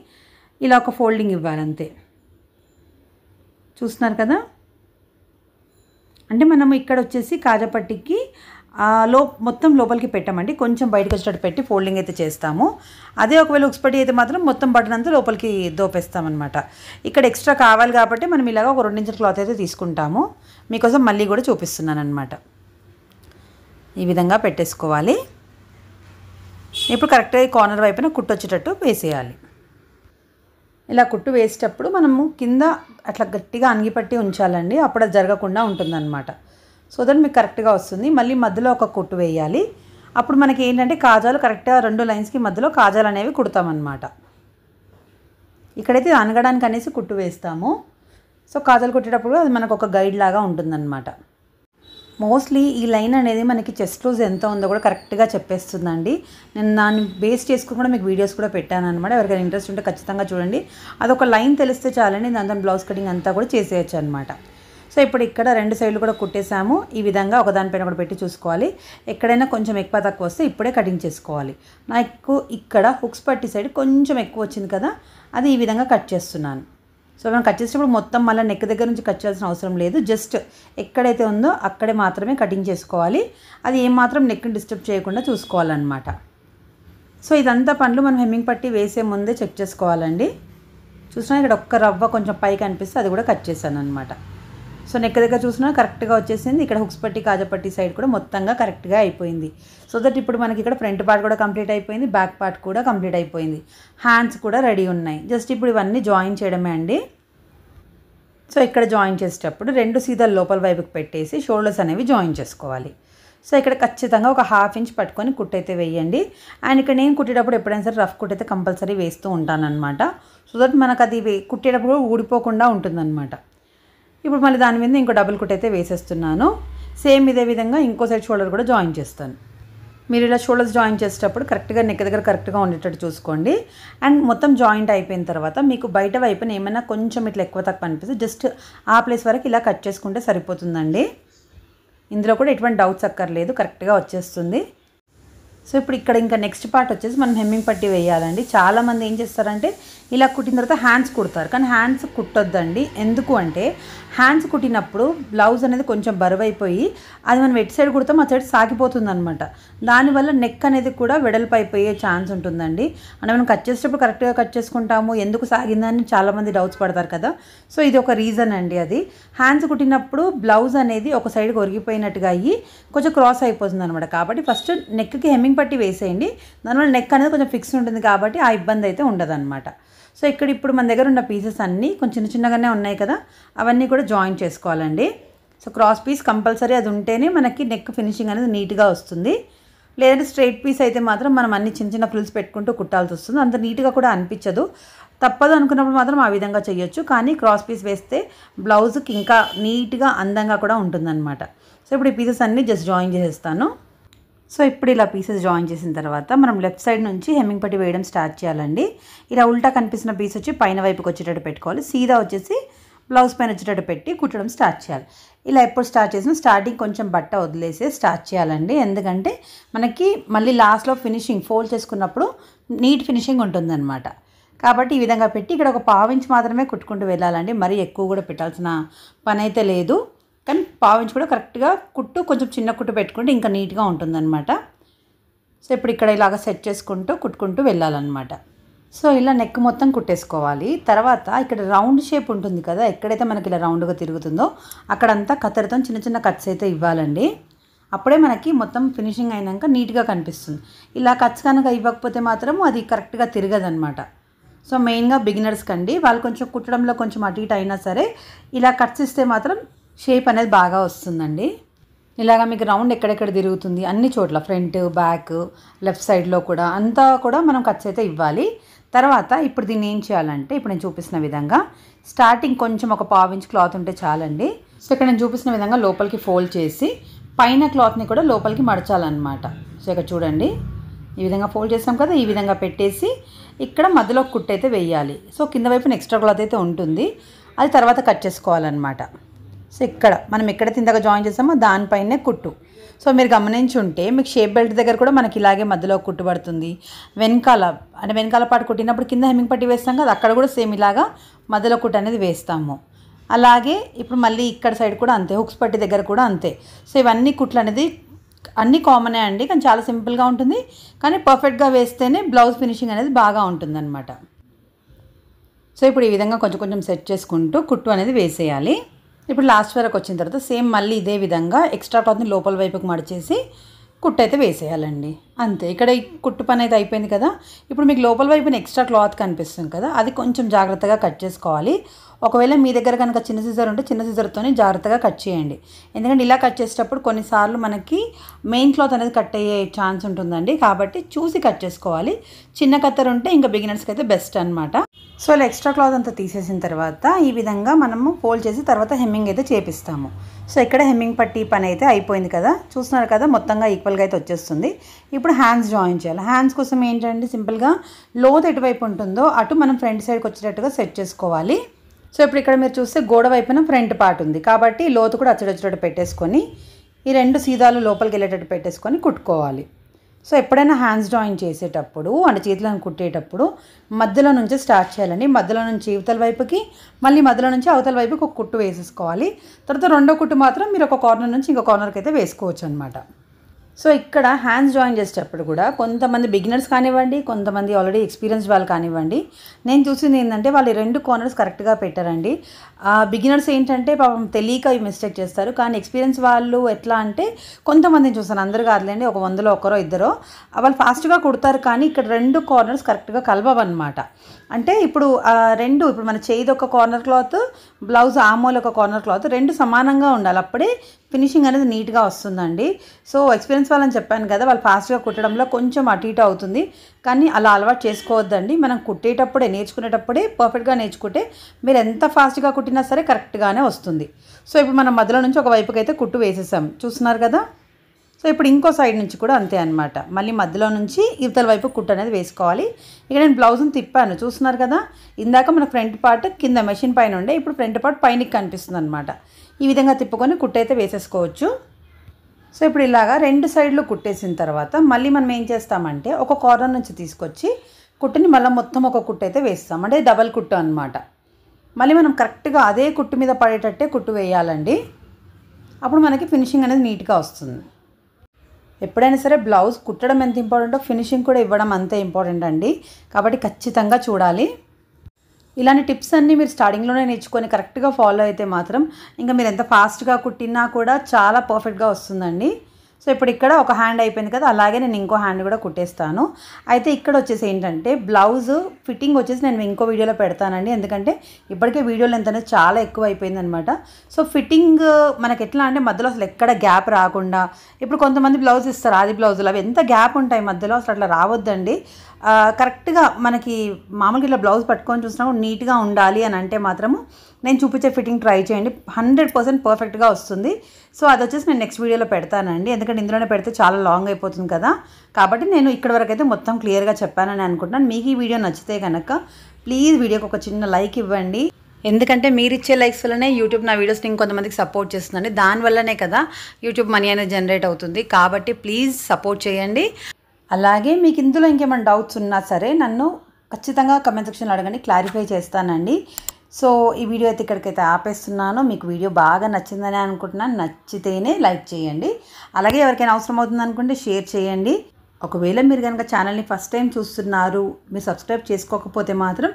ఇలా ఒక ఫోల్డింగ్ ఇవ్వాలి అంతే. చూస్తున్నారు కదా, అంటే మనము ఇక్కడ వచ్చేసి కాజపట్టికి మొత్తం లోపలికి పెట్టామండి, కొంచెం బయటకు వచ్చేటట్టు పెట్టి ఫోల్డింగ్ అయితే చేస్తాము. అదే ఒకవేళ హుక్స్ పట్టి అయితే మాత్రం మొత్తం బటన్ అంతా లోపలికి దోపేస్తామన్నమాట. ఇక్కడ ఎక్స్ట్రా కావాలి కాబట్టి మనం ఇలాగ ఒక 2 ఇంచుల క్లాత్ అయితే తీసుకుంటాము. మీకోసం మళ్ళీ కూడా చూపిస్తున్నాను అనమాట. ఈ విధంగా పెట్టేసుకోవాలి. ఇప్పుడు కరెక్ట్గా కార్నర్ వైపున కుట్టు వచ్చేటట్టు వేసేయాలి. ఇలా కుట్టు వేసేటప్పుడు మనము కింద అట్లా గట్టిగా అంగిపట్టి ఉంచాలండి, అప్పుడు అది జరగకుండా ఉంటుందన్నమాట. సో దట్ మీకు కరెక్ట్గా వస్తుంది. మళ్ళీ మధ్యలో ఒక కుట్టు వేయాలి. అప్పుడు మనకి ఏంటంటే కాజాలు కరెక్ట్గా 2 లైన్స్కి మధ్యలో కాజాలు అనేవి కుడతామన్నమాట. ఇక్కడైతే అనగడానికి అనేసి కుట్టు వేస్తాము. సో కాజాలు కుట్టేటప్పుడు అది మనకు ఒక గైడ్ లాగా ఉంటుందన్నమాట. మోస్ట్లీ ఈ లైన్ అనేది మనకి చెస్ట్ లూజ్ ఎంత ఉందో కూడా కరెక్ట్గా చెప్పేస్తుందండి. నేను దాన్ని బేస్ చేసుకుని కూడా మీకు వీడియోస్ కూడా పెట్టాను అనమాట. ఎవరికైనా ఇంట్రెస్ట్ ఉంటే ఖచ్చితంగా చూడండి. అదొక లైన్ తెలిస్తే చాలండి, దాని బ్లౌజ్ కటింగ్ అంతా కూడా చేసేయచ్చు అనమాట. సో ఇప్పుడు ఇక్కడ 2 సైడ్లు కూడా కుట్టేసాము. ఈ విధంగా ఒకదానిపైన కూడా పెట్టి చూసుకోవాలి. ఎక్కడైనా కొంచెం ఎక్కువ తక్కువ వస్తే ఇప్పుడే కటింగ్ చేసుకోవాలి. నాకు ఇక్కడ హుక్స్ పట్టి సైడ్ కొంచెం ఎక్కువ వచ్చింది కదా, అది ఈ విధంగా కట్ చేస్తున్నాను. సో మనం కట్ చేసేటప్పుడు మొత్తం మళ్ళీ నెక్ దగ్గర నుంచి కట్ చేయాల్సిన అవసరం లేదు. జస్ట్ ఎక్కడైతే ఉందో అక్కడే మాత్రమే కటింగ్ చేసుకోవాలి. అది ఏమాత్రం నెక్ని డిస్టర్బ్ చేయకుండా చూసుకోవాలన్నమాట. సో ఇదంతా పనులు మనం హెమ్మింగ్ పట్టి వేసే ముందే చెక్ చేసుకోవాలండి. చూసినా ఇక్కడ ఒక్క రవ్వ కొంచెం పైకి అనిపిస్తే అది కూడా కట్ చేశాను అనమాట. సో నెక్ దగ్గర చూసినా కరెక్ట్గా వచ్చేసింది. ఇక్కడ హుక్స్ పట్టి కాజపట్టి సైడ్ కూడా మొత్తంగా కరెక్ట్గా అయిపోయింది. సో దట్ ఇప్పుడు మనకి ఇక్కడ ఫ్రంట్ పార్ట్ కూడా కంప్లీట్ అయిపోయింది, బ్యాక్ పార్ట్ కూడా కంప్లీట్ అయిపోయింది, హ్యాండ్స్ కూడా రెడీ ఉన్నాయి. జస్ట్ ఇప్పుడు ఇవన్నీ జాయిన్ చేయడమే అండి. సో ఇక్కడ జాయిన్ చేసేటప్పుడు 2 సీదాలు లోపల వైపుకి పెట్టేసి షోల్డర్స్ అనేవి జాయిన్ చేసుకోవాలి. సో ఇక్కడ ఖచ్చితంగా ఒక 1/2 ఇంచ్ పట్టుకొని కుట్టయితే వేయండి. అండ్ ఇక్కడ నేను కుట్టేటప్పుడు ఎప్పుడైనా సరే రఫ్ కుట్టయితే కంపల్సరీ వేస్తూ ఉంటానన్నమాట. సో దట్ మనకు అది కుట్టేటప్పుడు ఊడిపోకుండా ఉంటుందన్నమాట. ఇప్పుడు మళ్ళీ దాని మీద ఇంకో డబుల్ కుట్ అయితే వేసేస్తున్నాను. సేమ్ ఇదే విధంగా ఇంకో సైడ్ షోల్డర్ కూడా జాయిన్ చేస్తాను. మీరు ఇలా షోల్డర్స్ జాయిన్ చేసేటప్పుడు కరెక్ట్గా నెక్ దగ్గర కరెక్ట్గా ఉండేటట్టు చూసుకోండి. అండ్ మొత్తం జాయింట్ అయిపోయిన తర్వాత మీకు బయట వైపున ఏమైనా కొంచెం ఇట్లా ఎక్కువ తక్కువ అనిపిస్తే జస్ట్ ఆ ప్లేస్ వరకు ఇలా కట్ చేసుకుంటే సరిపోతుందండి. ఇందులో కూడా ఎటువంటి డౌట్స్ అక్కర్లేదు, కరెక్ట్గా వచ్చేస్తుంది. సో ఇప్పుడు ఇక్కడ ఇంకా నెక్స్ట్ పార్ట్ వచ్చేసి మనం హెమ్మింగ్ పట్టి వేయాలండి. చాలామంది ఏం చేస్తారంటే ఇలా కుట్టిన తర్వాత హ్యాండ్స్ కుడతారు, కానీ హ్యాండ్స్ కుట్టొద్దండి. ఎందుకు అంటే హ్యాండ్స్ కుట్టినప్పుడు బ్లౌజ్ అనేది కొంచెం బరువు అయిపోయి అది మనం ఎటు సైడ్ కుడతాం ఆ సైడ్ సాగిపోతుంది అనమాట. దానివల్ల నెక్ అనేది కూడా వెడల్పు అయిపోయే ఛాన్స్ ఉంటుందండి. అంటే మనం కట్ చేసేటప్పుడు కరెక్ట్గా కట్ చేసుకుంటాము, ఎందుకు సాగిందని చాలామంది డౌట్స్ పడతారు కదా. సో ఇది ఒక రీజన్ అండి. అది హ్యాండ్స్ కుట్టినప్పుడు బ్లౌజ్ అనేది ఒక సైడ్కి ఒరిగిపోయినట్టుగా అయ్యి కొంచెం క్రాస్ అయిపోతుంది అనమాట. కాబట్టి ఫస్ట్ నెక్కి హెమ్మింగ్ పట్టి వేసేయండి, దానివల్ల నెక్ అనేది కొంచెం ఫిక్స్ ఉంటుంది కాబట్టి ఆ ఇబ్బంది అయితే ఉండదన్నమాట. సో ఇక్కడ ఇప్పుడు మన దగ్గర ఉన్న పీసెస్ అన్నీ కొంచెం చిన్నగానే ఉన్నాయి కదా, అవన్నీ కూడా జాయిన్ చేసుకోవాలండి. సో క్రాస్ పీస్ కంపల్సరీ అది ఉంటేనే మనకి నెక్ ఫినిషింగ్ అనేది నీట్గా వస్తుంది. లేదంటే స్ట్రైట్ పీస్ అయితే మాత్రం మనం అన్ని చిన్న చిన్న ఫ్రిల్స్ పెట్టుకుంటూ కుట్టాల్సి వస్తుంది, అంత నీట్గా కూడా అనిపించదు. తప్పదు అనుకున్నప్పుడు మాత్రం ఆ విధంగా చేయొచ్చు, కానీ క్రాస్ పీస్ వేస్తే బ్లౌజ్కి ఇంకా నీట్గా అందంగా కూడా ఉంటుందన్నమాట. సో ఇప్పుడు ఈ పీసెస్ అన్నీ జస్ట్ జాయిన్ చేసేస్తాను. సో ఇప్పుడు ఇలా పీసెస్ జాయిన్ చేసిన తర్వాత మనం లెఫ్ట్ సైడ్ నుంచి హెమ్మింగ్ పట్టి వేయడం స్టార్ట్ చేయాలండి. ఇలా ఉల్టా కనిపిస్తున్న పీస్ వచ్చి పైన వైపుకి వచ్చేటట్టు పెట్టుకోవాలి, సీదా వచ్చేసి బ్లౌజ్ పైన వచ్చేటట్టు పెట్టి కుట్టడం స్టార్ట్ చేయాలి. ఇలా ఎప్పుడు స్టార్ట్ చేసినా స్టార్టింగ్ కొంచెం బట్ట వదిలేసి స్టార్ట్ చేయాలండి. ఎందుకంటే మనకి మళ్ళీ లాస్ట్లో ఫినిషింగ్ ఫోల్డ్ చేసుకున్నప్పుడు నీట్ ఫినిషింగ్ ఉంటుందన్నమాట. కాబట్టి ఈ విధంగా పెట్టి ఇక్కడ ఒక 1/2 ఇంచ్ మాత్రమే కుట్టుకుంటూ వెళ్ళాలండి, మరీ ఎక్కువ కూడా పెట్టాల్సిన పని అయితే లేదు. కానీ 1/2 ఇంచ్ కూడా కరెక్ట్గా కుట్టు కొంచెం చిన్న కుట్టు పెట్టుకుంటే ఇంకా నీట్గా ఉంటుందన్నమాట. సో ఇప్పుడు ఇక్కడ ఇలాగ సెట్ చేసుకుంటూ కుట్టుకుంటూ వెళ్ళాలన్నమాట. సో ఇలా నెక్ మొత్తం కుట్టేసుకోవాలి. తర్వాత ఇక్కడ రౌండ్ షేప్ ఉంటుంది కదా, ఎక్కడైతే మనకి ఇలా రౌండ్గా తిరుగుతుందో అక్కడంతా కత్తెరతో చిన్న చిన్న కట్స్ అయితే ఇవ్వాలండి. అప్పుడే మనకి మొత్తం ఫినిషింగ్ అయినాక నీట్గా కనిపిస్తుంది. ఇలా కట్స్ కనుక ఇవ్వకపోతే మాత్రం అది కరెక్ట్గా తిరగదనమాట. సో మెయిన్గా బిగినర్స్కి అండి, వాళ్ళు కొంచెం కుట్టడంలో కొంచెం అటు ఇటు అయినా సరే ఇలా కట్స్ ఇస్తే మాత్రం షేప్ అనేది బాగా వస్తుందండి. ఇలాగ మీకు రౌండ్ ఎక్కడెక్కడ తిరుగుతుంది అన్ని చోట్ల ఫ్రంట్ బ్యాక్ లెఫ్ట్ సైడ్లో కూడా అంతా కూడా మనం కట్స్ అయితే ఇవ్వాలి. తర్వాత ఇప్పుడు దీన్ని ఏం చేయాలంటే ఇప్పుడు నేను చూపిస్తున్న విధంగా స్టార్టింగ్ కొంచెం ఒక 1/2 ఇంచ్ క్లాత్ ఉంటే చాలండి. సో ఇక్కడ నేను చూపిస్తున్న విధంగా లోపలికి ఫోల్డ్ చేసి పైన క్లాత్ని కూడా లోపలికి మడచాలన్నమాట. సో ఇక్కడ చూడండి ఈ విధంగా ఫోల్డ్ చేస్తాం కదా, ఈ విధంగా పెట్టేసి ఇక్కడ మధ్యలో కుట్టు అయితే వేయాలి. సో కింద వైపున ఎక్స్ట్రా క్లాత్ అయితే ఉంటుంది, అది తర్వాత కట్ చేసుకోవాలన్నమాట. సో ఇక్కడ మనం ఎక్కడైతే ఇందాక జాయిన్ చేస్తామో దానిపైనే కుట్టు. సో మీరు గమనించుంటే మీకు షేప్ బెల్ట్ దగ్గర కూడా మనకి ఇలాగే మధ్యలో కుట్టు పడుతుంది. వెనకాల పాటు కుట్టినప్పుడు కింద హెమ్మింగ్ పట్టి వేస్తాం కదా, అక్కడ కూడా సేమ్ ఇలాగా మధ్యలో కుట్టు అనేది వేస్తాము. అలాగే ఇప్పుడు మళ్ళీ ఇక్కడ సైడ్ కూడా అంతే, హుక్స్ పట్టి దగ్గర కూడా అంతే. సో ఇవన్నీ కుట్లు అనేది అన్నీ కామనే అండి, కానీ చాలా సింపుల్గా ఉంటుంది. కానీ పర్ఫెక్ట్గా వేస్తేనే బ్లౌజ్ ఫినిషింగ్ అనేది బాగా ఉంటుందన్నమాట. సో ఇప్పుడు ఈ విధంగా కొంచెం కొంచెం సెట్ చేసుకుంటూ కుట్టు అనేది వేసేయాలి. ఇప్పుడు లాస్ట్ వరకు వచ్చిన తర్వాత సేమ్ మళ్ళీ ఇదే విధంగా ఎక్స్ట్రా క్లాత్ని లోపల వైపుకి మడిచేసి కుట్టు అయితే వేసేయాలండి. అంతే, ఇక్కడ ఈ కుట్టు పని అయితే అయిపోయింది కదా. ఇప్పుడు మీకు లోపల వైపున ఎక్స్ట్రా క్లాత్ కనిపిస్తుంది కదా, అది కొంచెం జాగ్రత్తగా కట్ చేసుకోవాలి. ఒకవేళ మీ దగ్గర కనుక చిన్న సిజర్ ఉంటే చిన్న సిజర్తోనే జాగ్రత్తగా కట్ చేయండి. ఎందుకంటే ఇలా కట్ చేసేటప్పుడు కొన్నిసార్లు మనకి మెయిన్ క్లాత్ అనేది కట్ అయ్యే ఛాన్స్ ఉంటుందండి, కాబట్టి చూసి కట్ చేసుకోవాలి. చిన్న కత్తెర ఉంటే ఇంకా బిగినర్స్కి అయితే బెస్ట్ అనమాట. సో ఇలా ఎక్స్ట్రా క్లాత్ అంతా తీసేసిన తర్వాత ఈ విధంగా మనము ఫోల్డ్ చేసి తర్వాత హెమ్మింగ్ అయితే చేపిస్తాము. సో ఇక్కడ హెమ్మింగ్ పట్టి పని అయితే అయిపోయింది కదా, చూస్తున్నారు కదా, మొత్తంగా ఈక్వల్గా అయితే వచ్చేస్తుంది. ఇప్పుడు హ్యాండ్స్ జాయిన్ చేయాలి. హ్యాండ్స్ కోసం ఏంటంటే సింపుల్గా లోత్ ఎటువైపు ఉంటుందో అటు మనం ఫ్రంట్ సైడ్కి వచ్చేటట్టుగా సెట్ చేసుకోవాలి. సో ఇప్పుడు ఇక్కడ మీరు చూస్తే గోడ వైపున ఫ్రంట్ పార్ట్ ఉంది కాబట్టి లోతు కూడా అచ్చడొచ్చేటట్టు పెట్టేసుకొని ఈ రెండు సీదాలు లోపలికి వెళ్ళేటట్టు పెట్టేసుకొని కుట్టుకోవాలి. సో ఎప్పుడైనా హ్యాండ్స్ జాయిన్ చేసేటప్పుడు అంటే చేతులను కుట్టేటప్పుడు మధ్యలో నుంచి స్టార్ట్ చేయాలండి. మధ్యలో నుంచి ఇవతల వైపుకి, మళ్ళీ మధ్యలో నుంచి అవతల వైపుకి ఒక కుట్టు వేసేసుకోవాలి. తర్వాత రెండో కుట్టు మాత్రం మీరు ఒక కార్నర్ నుంచి ఇంకో కార్నర్కి అయితే వేసుకోవచ్చు అనమాట. సో ఇక్కడ హ్యాండ్స్ జాయిన్ చేసేటప్పుడు కూడా కొంతమంది బిగినర్స్ కానివ్వండి, కొంతమంది ఆల్రెడీ ఎక్స్పీరియన్స్ వాళ్ళు కానివ్వండి, నేను చూసింది ఏంటంటే వాళ్ళు 2 కార్నర్స్ కరెక్ట్గా పెట్టారండి. బిగినర్స్ ఏంటంటే పాపం తెలియక మిస్టేక్ చేస్తారు, కానీ ఎక్స్పీరియన్స్ వాళ్ళు ఎట్లా అంటే కొంతమందిని చూస్తాను, అందరు కాదులేండి, ఒక 100లో ఒకరో ఇద్దరో వాళ్ళు ఫాస్ట్గా కుడతారు, కానీ ఇక్కడ 2 కార్నర్స్ కరెక్ట్గా కలవవన్నమాట. అంటే ఇప్పుడు ఇప్పుడు మన చేయిది ఒక కార్నర్ క్లాత్, బ్లౌజ్ ఆమోల్ ఒక కార్నర్ క్లాత్, 2 సమానంగా ఉండాలి, అప్పుడే ఫినిషింగ్ అనేది నీట్గా వస్తుందండి. సో ఎక్స్పీరియన్స్ వాళ్ళని చెప్పాను కదా, వాళ్ళు ఫాస్ట్గా కుట్టడంలో కొంచెం అటు ఇటు అవుతుంది, కానీ అలా అలవాటు చేసుకోవద్దండి. మనం కుట్టేటప్పుడే నేర్చుకునేటప్పుడే పర్ఫెక్ట్గా నేర్చుకుంటే మీరు ఎంత ఫాస్ట్గా కుట్టినా సరే కరెక్ట్గానే వస్తుంది. సో ఇప్పుడు మనం మధ్యలో నుంచి ఒక వైపుకి అయితే కుట్టు వేసేసాం, చూస్తున్నారు కదా. సో ఇప్పుడు ఇంకో సైడ్ నుంచి కూడా అంతే అనమాట, మళ్ళీ మధ్యలో నుంచి ఇవతల వైపు కుట్టు అనేది వేసుకోవాలి. ఇక్కడ నేను బ్లౌజ్ని తిప్పాను, చూస్తున్నారు కదా. ఇందాక మన ఫ్రంట్ పార్ట్ కింద మెషిన్ పైన ఉండే, ఇప్పుడు ఫ్రంట్ పార్ట్ పైనకి కనిపిస్తుంది అనమాట. ఈ విధంగా తిప్పుకొని కుట్టు అయితే వేసేసుకోవచ్చు. సో ఇప్పుడు ఇలాగా 2 సైడ్లు కుట్టేసిన తర్వాత మళ్ళీ మనం ఏం చేస్తామంటే ఒక కార్నర్ నుంచి తీసుకొచ్చి కుట్టుని మళ్ళీ మొత్తం ఒక కుట్టు అయితే వేస్తాం, అంటే డబల్ కుట్టు అనమాట. మళ్ళీ మనం కరెక్ట్గా అదే కుట్టు మీద పడేటట్టే కుట్టు వేయాలండి, అప్పుడు మనకి ఫినిషింగ్ అనేది నీట్గా వస్తుంది. ఎప్పుడైనా సరే బ్లౌజ్ కుట్టడం ఎంత ఇంపార్టెంటో ఫినిషింగ్ కూడా ఇవ్వడం అంతే ఇంపార్టెంట్ అండి, కాబట్టి ఖచ్చితంగా చూడాలి. ఇలాంటి టిప్స్ అన్నీ మీరు స్టార్టింగ్లోనే నేర్చుకొని కరెక్ట్గా ఫాలో అయితే మాత్రం ఇంకా మీరు ఎంత ఫాస్ట్గా కుట్టినా కూడా చాలా పర్ఫెక్ట్గా వస్తుందండి. సో ఇప్పుడు ఇక్కడ ఒక హ్యాండ్ అయిపోయింది కదా, అలాగే నేను ఇంకో హ్యాండ్ కూడా కుట్టేస్తాను. అయితే ఇక్కడ వచ్చేసి ఏంటంటే బ్లౌజ్ ఫిట్టింగ్ వచ్చేసి నేను ఇంకో వీడియోలో పెడతానండి, ఎందుకంటే ఇప్పటికే వీడియో లెంత్ అనేది చాలా ఎక్కువ అయిపోయింది అనమాట. సో ఫిట్టింగ్ మనకి ఎట్లా అంటే మధ్యలో అసలు ఎక్కడ గ్యాప్ రాకుండా, ఇప్పుడు కొంతమంది బ్లౌజ్ ఇస్తారు ఆది బ్లౌజులు, అవి ఎంత గ్యాప్ ఉంటాయి మధ్యలో, అసలు అట్లా రావద్దండి. కరెక్ట్గా మనకి మామూలుగా ఇలా బ్లౌజ్ పట్టుకొని చూసినా కూడా నీట్గా ఉండాలి అని అంటే మాత్రము నేను చూపించే ఫిట్టింగ్ ట్రై చేయండి, 100% పర్ఫెక్ట్గా వస్తుంది. సో అది వచ్చేసి నేను నెక్స్ట్ వీడియోలో పెడతానండి, ఎందుకంటే ఇందులోనే పెడితే చాలా లాంగ్ అయిపోతుంది కదా, కాబట్టి నేను ఇక్కడ వరకు అయితే మొత్తం క్లియర్గా చెప్పానని అనుకుంటున్నాను. మీకు ఈ వీడియో నచ్చితే కనుక ప్లీజ్ వీడియోకి ఒక చిన్న లైక్ ఇవ్వండి, ఎందుకంటే మీరు ఇచ్చే లైక్స్ వల్లనే యూట్యూబ్ నా వీడియోస్ని ఇంకొంతమందికి సపోర్ట్ చేస్తుందండి, దానివల్లనే కదా యూట్యూబ్ మనీ అనేది జనరేట్ అవుతుంది, కాబట్టి ప్లీజ్ సపోర్ట్ చేయండి. అలాగే మీకు ఇందులో ఇంకేమైనా డౌట్స్ ఉన్నా సరే నన్ను ఖచ్చితంగా కమెంట్ సెక్షన్లో అడగండి, క్లారిఫై చేస్తానండి. సో ఈ వీడియో అయితే ఇక్కడికైతే ఆపేస్తున్నాను. మీకు వీడియో బాగా నచ్చిందని అనుకుంటున్నాను, నచ్చితేనే లైక్ చేయండి, అలాగే ఎవరికైనా అవసరం అవుతుంది అనుకుంటే షేర్ చేయండి. ఒకవేళ మీరు కనుక ఛానల్ని ఫస్ట్ టైం చూస్తున్నారు, మీరు సబ్స్క్రైబ్ చేసుకోకపోతే మాత్రం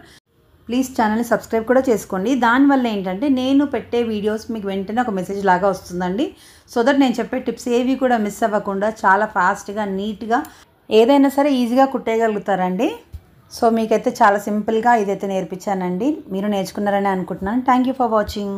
ప్లీజ్ ఛానల్ని సబ్స్క్రైబ్ కూడా చేసుకోండి. దానివల్ల ఏంటంటే నేను పెట్టే వీడియోస్ మీకు వెంటనే ఒక మెసేజ్ లాగా వస్తుందండి, సో దట్ నేను చెప్పే టిప్స్ ఏవి కూడా మిస్ అవ్వకుండా చాలా ఫాస్ట్గా నీట్గా ఏదైనా సరే ఈజీగా కుట్టేయగలుగుతారండి. సో మీకైతే చాలా సింపుల్గా ఇదైతే నేర్పించానండి, మీరు నేర్చుకున్నారని అనుకుంటున్నాను. Thank you for watching.